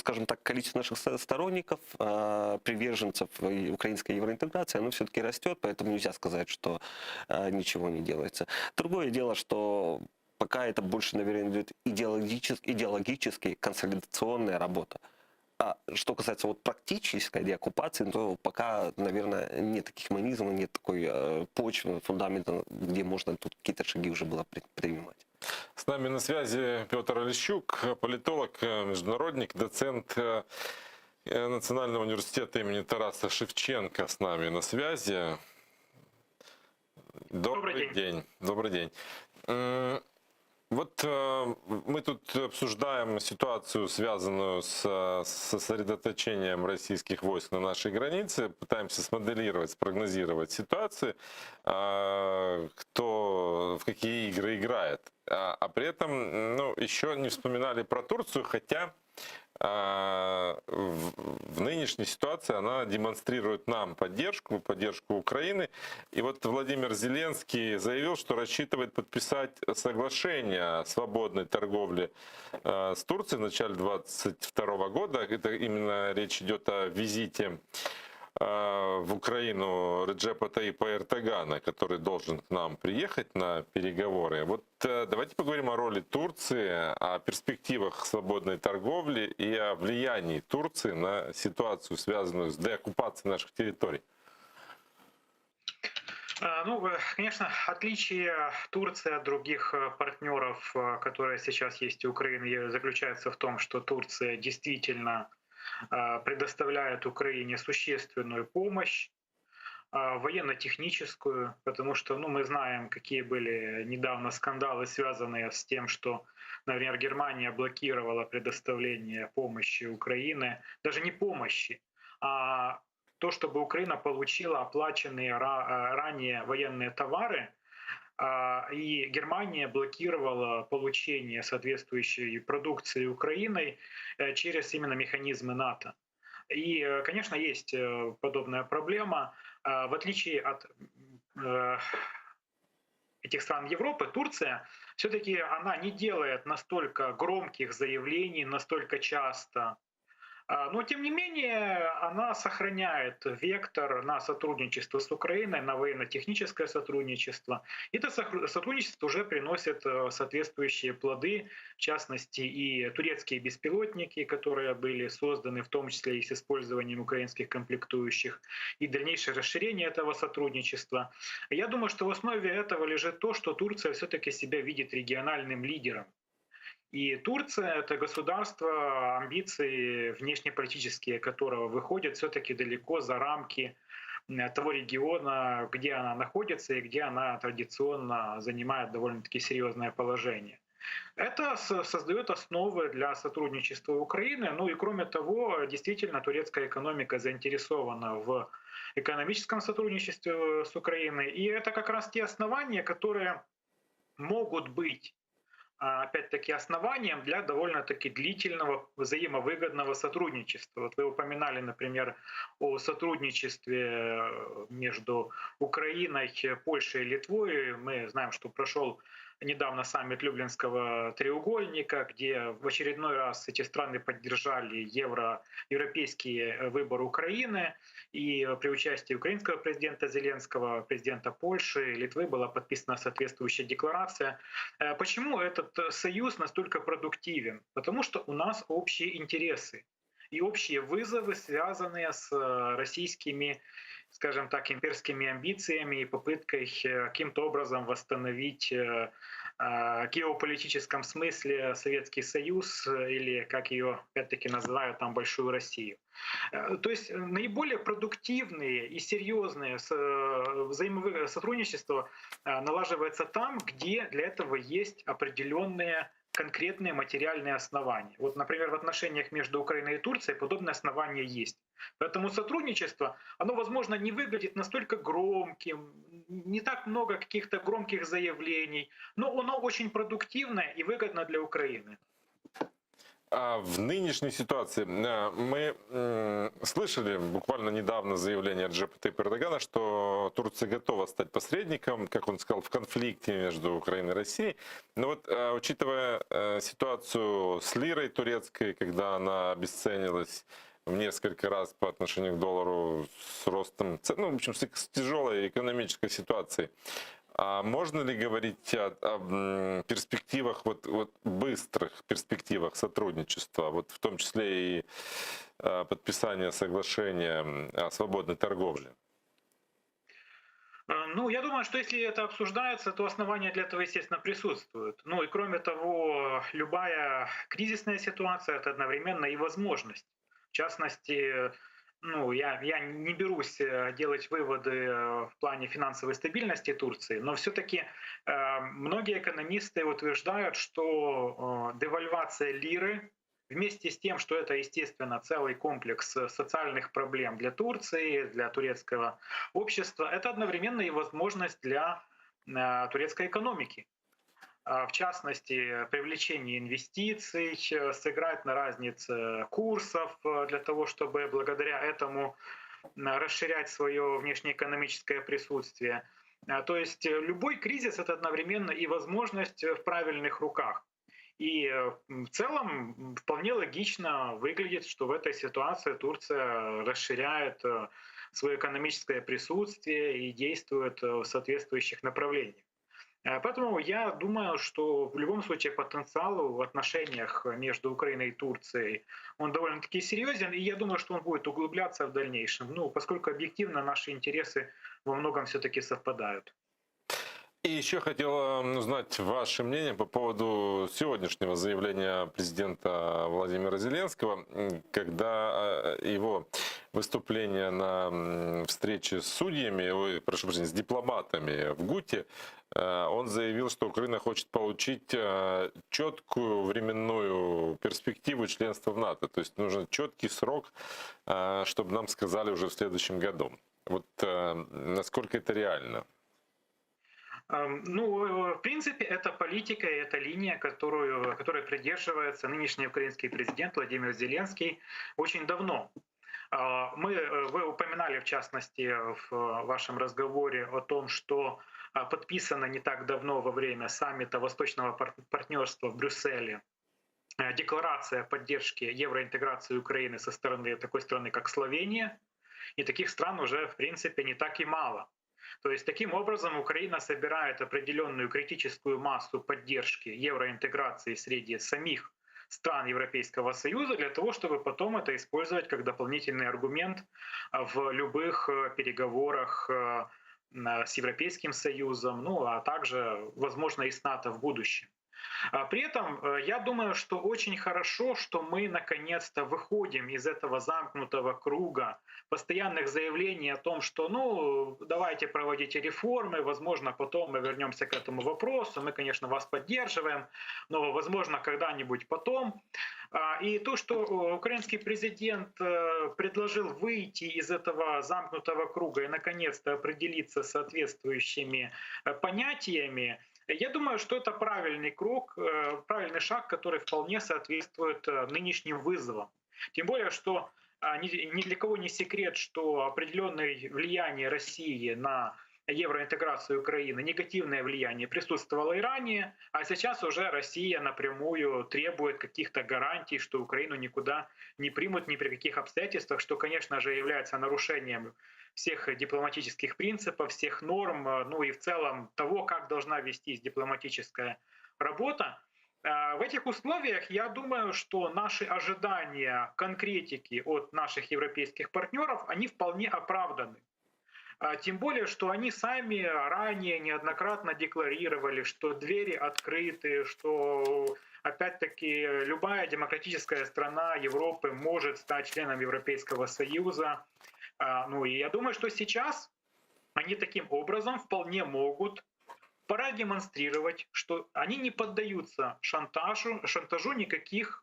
скажем так, количество наших сторонников, приверженцев украинской евроинтеграции, оно все-таки растет, поэтому нельзя сказать, что ничего не делается. Другое дело, что пока это больше, наверное, идет идеологически консолидационная работа. А что касается вот практической деоккупации, то пока, наверное, нет таких механизмов, нет такой почвы, фундамента, где можно тут какие-то шаги уже было предпринимать. С нами на связи Петр Олещук, политолог, международник, доцент Национального университета имени Тараса Шевченко с нами на связи. Добрый день. Добрый день. Вот мы тут обсуждаем ситуацию, связанную с сосредоточением российских войск на нашей границе, пытаемся смоделировать, спрогнозировать ситуацию, кто в какие игры играет. А при этом еще не вспоминали про Турцию, хотя в нынешней ситуации она демонстрирует нам поддержку Украины. И вот Владимир Зеленский заявил, что рассчитывает подписать соглашение о свободной торговле с Турцией в начале 2022 года. Это именно речь идет о визите в Украину Реджепа Таипа Эрдогана, который должен к нам приехать на переговоры. Вот давайте поговорим о роли Турции, о перспективах свободной торговли и о влиянии Турции на ситуацию, связанную с деоккупацией наших территорий. Ну, конечно, отличие Турции от других партнеров, которые сейчас есть у Украины, заключается в том, что Турция действительно предоставляет Украине существенную помощь, военно-техническую, потому что мы знаем, какие были недавно скандалы, связанные с тем, что, например, Германия блокировала предоставление помощи Украины, даже не помощи, а то, чтобы Украина получила оплаченные ранее военные товары, и Германия блокировала получение соответствующей продукции Украиной через именно механизмы НАТО. И, конечно, есть подобная проблема. В отличие от этих стран Европы, Турция все-таки она не делает настолько громких заявлений, настолько часто. Но, тем не менее, она сохраняет вектор на сотрудничество с Украиной, на военно-техническое сотрудничество. И это сотрудничество уже приносит соответствующие плоды, в частности, и турецкие беспилотники, которые были созданы, в том числе и с использованием украинских комплектующих, и дальнейшее расширение этого сотрудничества. Я думаю, что в основе этого лежит то, что Турция все-таки себя видит региональным лидером. И Турция — это государство, амбиции внешнеполитические которого выходят все-таки далеко за рамки того региона, где она находится и где она традиционно занимает довольно-таки серьезное положение. Это создает основы для сотрудничества Украины. Ну и кроме того, действительно, турецкая экономика заинтересована в экономическом сотрудничестве с Украиной. И это как раз те основания, которые могут быть опять-таки основанием для довольно-таки длительного взаимовыгодного сотрудничества. Вот вы упоминали, например, о сотрудничестве между Украиной, Польшей и Литвой. Мы знаем, что прошел недавно саммит Люблинского треугольника, где в очередной раз эти страны поддержали европейский выбор Украины. И при участии украинского президента Зеленского, президента Польши, Литвы была подписана соответствующая декларация. Почему этот союз настолько продуктивен? Потому что у нас общие интересы и общие вызовы, связанные с российскими, скажем так, имперскими амбициями и попыткой каким-то образом восстановить в геополитическом смысле Советский Союз или, как ее опять-таки называют, там, Большую Россию. То есть наиболее продуктивные и серьезные сотрудничества налаживается там, где для этого есть определенные конкретные материальные основания. Вот, например, в отношениях между Украиной и Турцией подобные основания есть. Поэтому сотрудничество, оно, возможно, не выглядит настолько громким, не так много каких-то громких заявлений, но оно очень продуктивное и выгодно для Украины. В нынешней ситуации мы слышали буквально недавно заявление Реджепа Таипа Эрдогана, что Турция готова стать посредником, как он сказал, в конфликте между Украиной и Россией. Но вот учитывая ситуацию с лирой турецкой, когда она обесценилась в несколько раз по отношению к доллару с ростом цен, в общем, с тяжелой экономической ситуацией, А можно ли говорить о перспективах, вот быстрых перспективах сотрудничества, вот в том числе и подписания соглашения о свободной торговле? Ну, я думаю, что если это обсуждается, то основания для этого, естественно, присутствуют. Ну и кроме того, любая кризисная ситуация — это одновременно и возможность. В частности, ну, я не берусь делать выводы в плане финансовой стабильности Турции, но все-таки многие экономисты утверждают, что девальвация лиры вместе с тем, что это, естественно, целый комплекс социальных проблем для Турции, для турецкого общества, это одновременно и возможность для турецкой экономики. В частности, привлечение инвестиций, сыграть на разнице курсов для того, чтобы благодаря этому расширять свое внешнеэкономическое присутствие. То есть любой кризис — это одновременно и возможность в правильных руках. И в целом вполне логично выглядит, что в этой ситуации Турция расширяет свое экономическое присутствие и действует в соответствующих направлениях. Поэтому я думаю, что в любом случае потенциал в отношениях между Украиной и Турцией, он довольно-таки серьезен, и я думаю, что он будет углубляться в дальнейшем, ну, поскольку объективно наши интересы во многом все-таки совпадают. И еще хотел узнать ваше мнение по поводу сегодняшнего заявления президента Владимира Зеленского, когда его выступление на встрече с судьями, прошу прощения, с дипломатами в ГУТе, он заявил, что Украина хочет получить четкую временную перспективу членства в НАТО. То есть нужен четкий срок, чтобы нам сказали уже в следующем году. Вот насколько это реально? Ну, в принципе, это политика и это линия, которой придерживается нынешний украинский президент Владимир Зеленский очень давно. Вы упоминали, в частности, в вашем разговоре о том, что подписано не так давно во время саммита Восточного партнерства в Брюсселе декларация поддержки евроинтеграции Украины со стороны такой страны, как Словения. И таких стран уже, в принципе, не так и мало. То есть таким образом Украина собирает определенную критическую массу поддержки евроинтеграции среди самих стран Европейского Союза для того, чтобы потом это использовать как дополнительный аргумент в любых переговорах с Европейским Союзом, ну а также, возможно, и с НАТО в будущем. При этом я думаю, что очень хорошо, что мы наконец-то выходим из этого замкнутого круга постоянных заявлений о том, что ну давайте проводите реформы, возможно, потом мы вернемся к этому вопросу, мы, конечно, вас поддерживаем, но, возможно, когда-нибудь потом. И то, что украинский президент предложил выйти из этого замкнутого круга и наконец-то определиться с соответствующими понятиями, я думаю, что это правильный правильный шаг, который вполне соответствует нынешним вызовам. Тем более, что ни для кого не секрет, что определенное влияние России на евроинтеграцию Украины, негативное влияние присутствовало и ранее, а сейчас уже Россия напрямую требует каких-то гарантий, что Украину никуда не примут ни при каких обстоятельствах, что, конечно же, является нарушением всех дипломатических принципов, всех норм, ну и в целом того, как должна вестись дипломатическая работа. В этих условиях я думаю, что наши ожидания конкретики от наших европейских партнеров, они вполне оправданы. Тем более, что они сами ранее неоднократно декларировали, что двери открыты, что, опять-таки, любая демократическая страна Европы может стать членом Европейского Союза. Ну и я думаю, что сейчас они таким образом вполне могут продемонстрировать, что они не поддаются шантажу никаких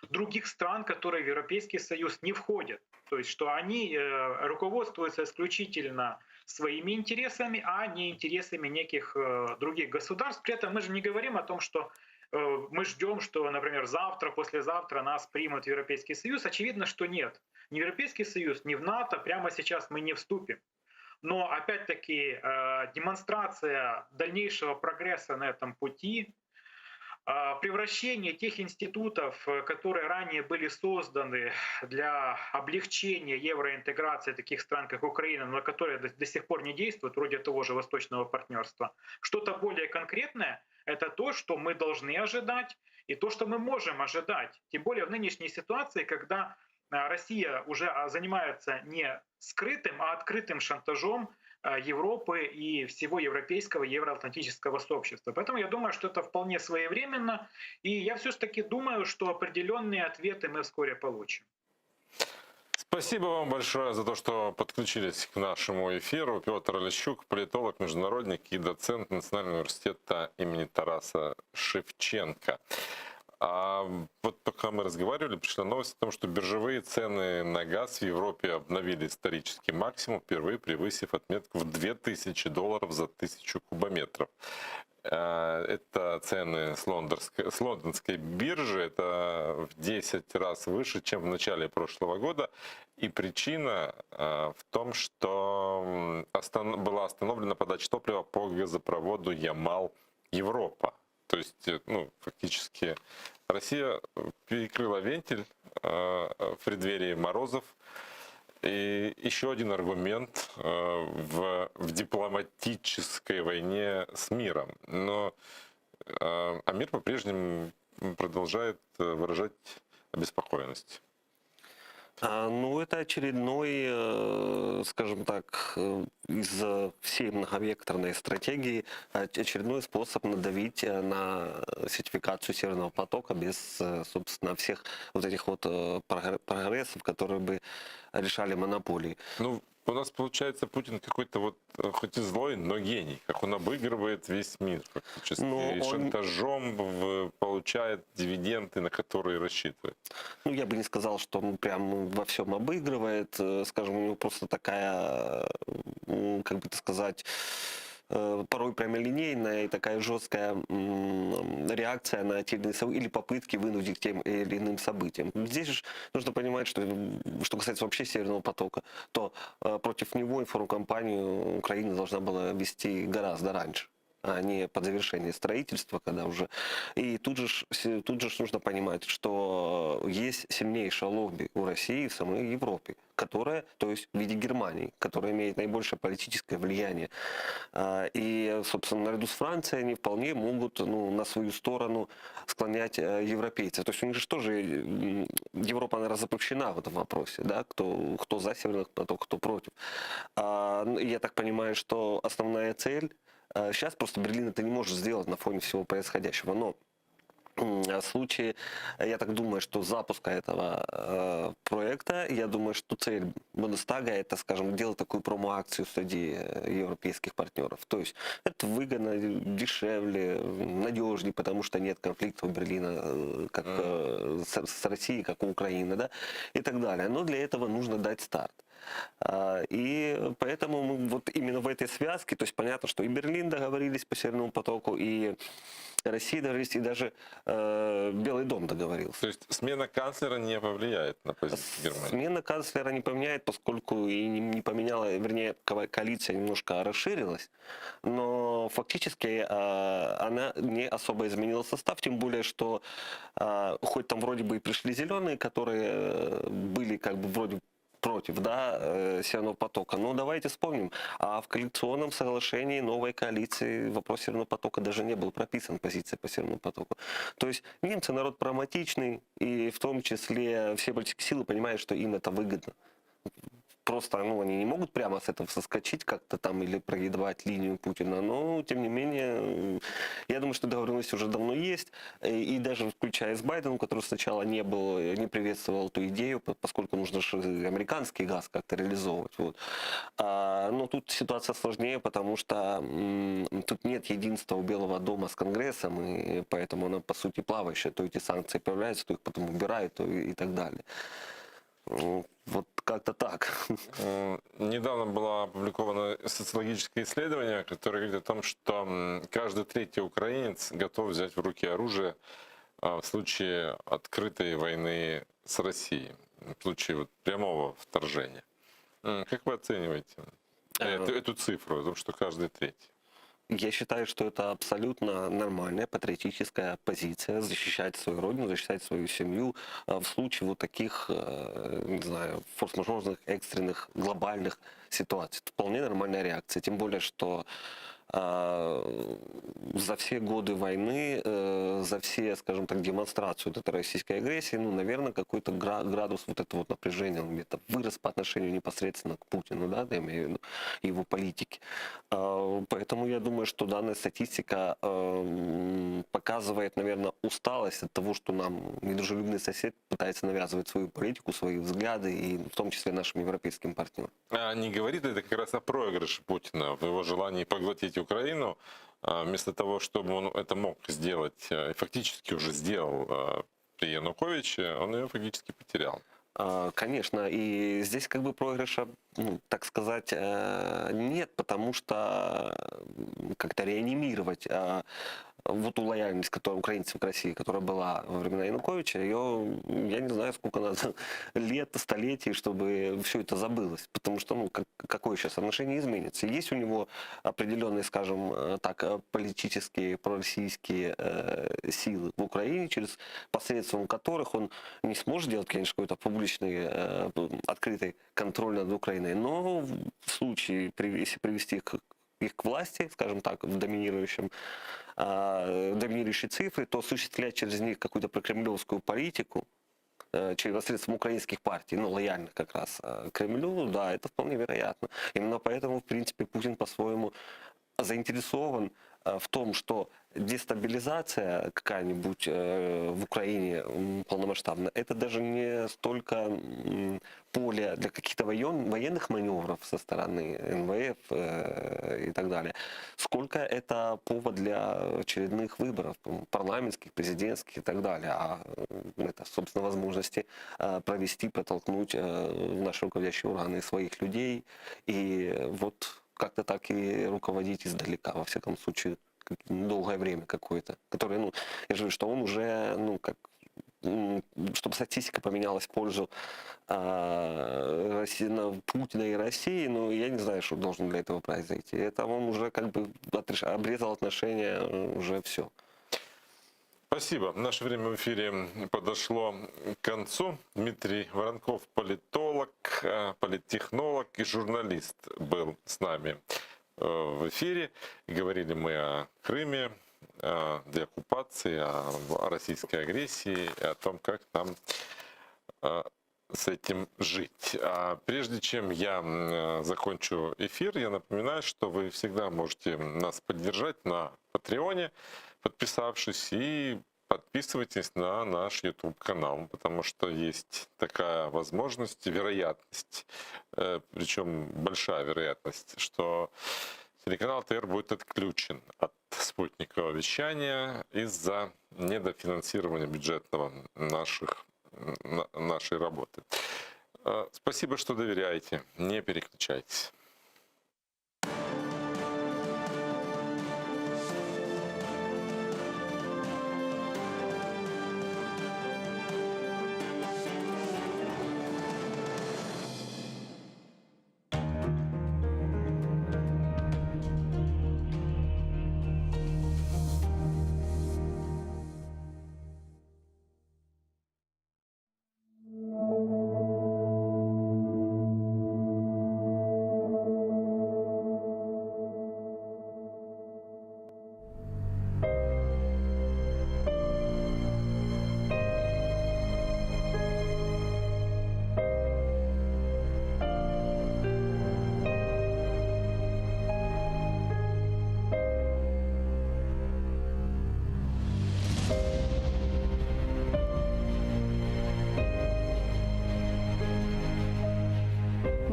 других стран, которые в Европейский Союз не входят. То есть, что они руководствуются исключительно своими интересами, а не интересами неких других государств. При этом мы же не говорим о том, что мы ждем, что, например, завтра, послезавтра нас примут в Европейский Союз. Очевидно, что нет. Ни в Европейский Союз, ни в НАТО прямо сейчас мы не вступим. Но, опять-таки, демонстрация дальнейшего прогресса на этом пути, превращение тех институтов, которые ранее были созданы для облегчения евроинтеграции таких стран, как Украина, но которые до сих пор не действуют, вроде того же Восточного партнерства, что-то более конкретное — это то, что мы должны ожидать, и то, что мы можем ожидать. Тем более в нынешней ситуации, когда Россия уже занимается не скрытым, а открытым шантажом Европы и всего европейского и евроатлантического сообщества. Поэтому я думаю, что это вполне своевременно. И я все-таки думаю, что определенные ответы мы вскоре получим. Спасибо вам большое за то, что подключились к нашему эфиру. Петр Олещук, политолог, международник и доцент Национального университета имени Тараса Шевченко. А вот пока мы разговаривали, пришла новость о том, что биржевые цены на газ в Европе обновили исторический максимум, впервые превысив отметку в $2000 за 1000 кубометров. Это цены с лондонской биржи, это в 10 раз выше, чем в начале прошлого года. И причина в том, что была остановлена подача топлива по газопроводу Ямал-Европа. То есть, ну, фактически Россия перекрыла вентиль в преддверии морозов. И еще один аргумент в дипломатической войне с миром. Но а мир по-прежнему продолжает выражать обеспокоенность. Ну, это очередной, скажем так, из всей многовекторной стратегии, очередной способ надавить на сертификацию Северного потока без, собственно, всех вот этих вот прогрессов, которые бы решали монополии. Ну, у нас получается Путин какой-то вот, хоть и злой, но гений, как он обыгрывает весь мир фактически, и шантажом получает дивиденды, на которые рассчитывает. Ну, я бы не сказал, что он прям во всем обыгрывает, скажем, у него просто такая, как бы это сказать, порой прямолинейная и такая жесткая реакция на те или иные события, или попытки вынудить к тем или иным событиям. Здесь же нужно понимать, что касается вообще Северного потока, то против него информкомпанию Украина должна была вести гораздо раньше, а не под завершение строительства, когда уже... И тут же нужно понимать, что есть сильнейшее лобби у России в самой Европе, которая, то есть в виде Германии, которая имеет наибольшее политическое влияние. И, собственно, наряду с Францией они вполне могут, ну, на свою сторону склонять европейцев. То есть у них же тоже Европа, наверное, запущена в этом вопросе, да, кто за Северный поток, кто против. Я так понимаю, что основная цель сейчас просто Берлин это не может сделать на фоне всего происходящего. Но в случае, я так думаю, что запуска этого проекта, я думаю, что цель Бундестага это, скажем, делать такую промо-акцию среди европейских партнеров. То есть это выгодно, дешевле, надежнее, потому что нет конфликта у Берлина как с Россией, как у Украины, да, и так далее. Но для этого нужно дать старт. И поэтому мы вот именно в этой связке, то есть понятно, что и Берлин договорились по Северному потоку, и Россия договорились, и даже Белый дом договорился. То есть смена канцлера не повлияет на позицию Германии? Смена канцлера не поменяет, поскольку и не поменяла, вернее, коалиция немножко расширилась, но фактически она не особо изменила состав, тем более, что хоть там вроде бы и пришли зеленые, которые были как бы вроде против, да, Северного потока. Но давайте вспомним, а в коалиционном соглашении новой коалиции вопрос Северного потока даже не был прописан, позиция по Северному потоку. То есть немцы народ прагматичный, и в том числе все политические силы понимают, что им это выгодно. Просто, ну, они не могут прямо с этого соскочить как-то там или проедывать линию Путина, но, тем не менее, я думаю, что договоренность уже давно есть, и даже включая с Байденом, который сначала не приветствовал эту идею, поскольку нужно же американский газ как-то реализовывать. Вот. Но тут ситуация сложнее, потому что тут нет единства у Белого дома с Конгрессом, и поэтому она, по сути, плавающая. То эти санкции появляются, то их потом убирают, то и так далее. Вот как-то так. Недавно было опубликовано социологическое исследование, которое говорит о том, что каждый третий украинец готов взять в руки оружие в случае открытой войны с Россией, в случае вот прямого вторжения. Как вы оцениваете эту цифру, о том, что каждый третий? Я считаю, что это абсолютно нормальная патриотическая позиция, защищать свою родину, защищать свою семью в случае вот таких, не знаю, форс-мажорных, экстренных, глобальных ситуаций. Это вполне нормальная реакция, тем более, что за все годы войны, за все, скажем так, демонстрацию вот этой российской агрессии, ну, наверное, какой-то градус вот этого вот напряжения, он где-то вырос по отношению непосредственно к Путину, да, я имею в виду, его политике. Поэтому я думаю, что данная статистика показывает, наверное, усталость от того, что нам недружелюбный сосед пытается навязывать свою политику, свои взгляды, и в том числе нашим европейским партнерам. А не говорит это как раз о проигрыше Путина, в его желании поглотить Украину, вместо того, чтобы он это мог сделать, и фактически уже сделал при Януковиче, он ее фактически потерял. Конечно, и здесь как бы проигрыша, ну, так сказать, нет, потому что как-то реанимировать вот ту лояльность, которая украинцев к России, которая была во времена Януковича, ее, я не знаю, сколько надо лет, столетий, чтобы все это забылось. Потому что, ну, какое сейчас отношение изменится? Есть у него определенные, скажем так, политические, пророссийские силы в Украине, через посредством которых он не сможет делать, конечно, какой-то публичный, открытый контроль над Украиной, но в случае, если привести их к власти, скажем так, в доминирующей цифре, то осуществлять через них какую-то прокремлевскую политику, через посредством украинских партий, ну, лояльных как раз Кремлю, да, это вполне вероятно. Именно поэтому, в принципе, Путин по-своему заинтересован в том, что дестабилизация какая-нибудь в Украине полномасштабная, это даже не столько поле для каких-то военных маневров со стороны МВФ и так далее, сколько это повод для очередных выборов, парламентских, президентских и так далее. А это, собственно, возможности провести, протолкнуть в наши руководящие органы своих людей и вот как-то так и руководить издалека, во всяком случае, долгое время какое-то, которое, ну, я же говорю, что он уже, ну, как, чтобы статистика поменялась в пользу Путина и России, ну, я не знаю, что должно для этого произойти. Это он уже как бы обрезал отношения, уже все. Спасибо. Наше время в эфире подошло к концу. Дмитрий Воронков, политолог, политтехнолог и журналист, был с нами в эфире. Говорили мы о Крыме, о деоккупации, о российской агрессии, и о том, как нам с этим жить. А прежде чем я закончу эфир, я напоминаю, что вы всегда можете нас поддержать на Патреоне, подписавшись, и подписывайтесь на наш YouTube-канал, потому что есть такая возможность, вероятность, причем большая вероятность, что телеканал ТР будет отключен от спутникового вещания из-за недофинансирования бюджетного нашей работы. Спасибо, что доверяете. Не переключайтесь.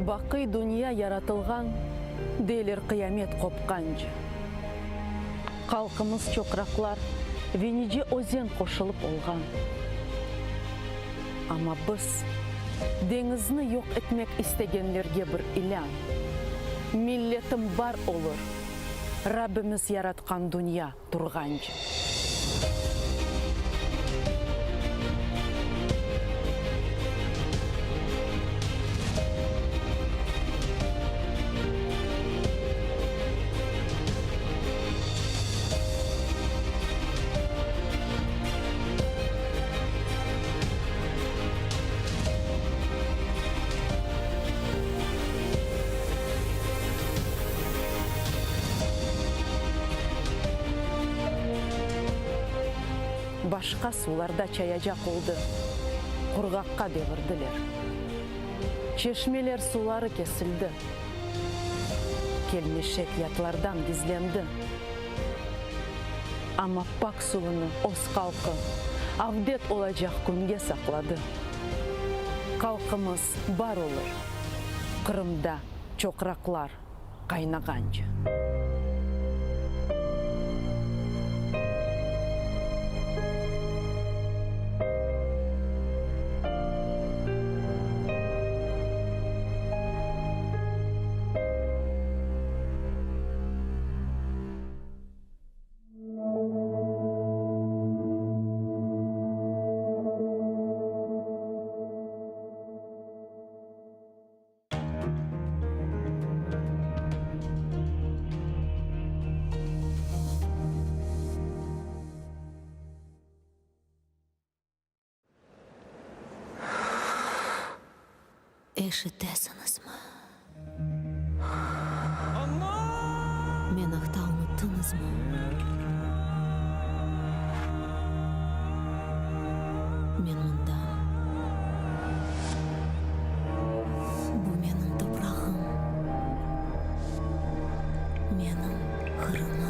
Бақый дүния яратылған, дейлер қиямет қопқанжы. Қалқымыз чоқрақлар, Венеде өзен қошылып олған. Ама біз деңізні yok etmek istегенлерге бір илян. Миллетім бар олыр, Раббіміз яратқан дүния тұрғанжы. башка суларда чаяжа кылды, кургакка дебирдилер. Чешмелер сулары кесилди, келмешек ятлардан гизленди. Ама пак сууну оз калкы абдет олажак күнге саклады. Калкымыз бар олар, Кырымда чокраклар кайнаганчы. Ишетесіңізме? Мен ақта ұмыттыңызмы? Мен мұндамын. Бұл менің топырағым, менің қырымым.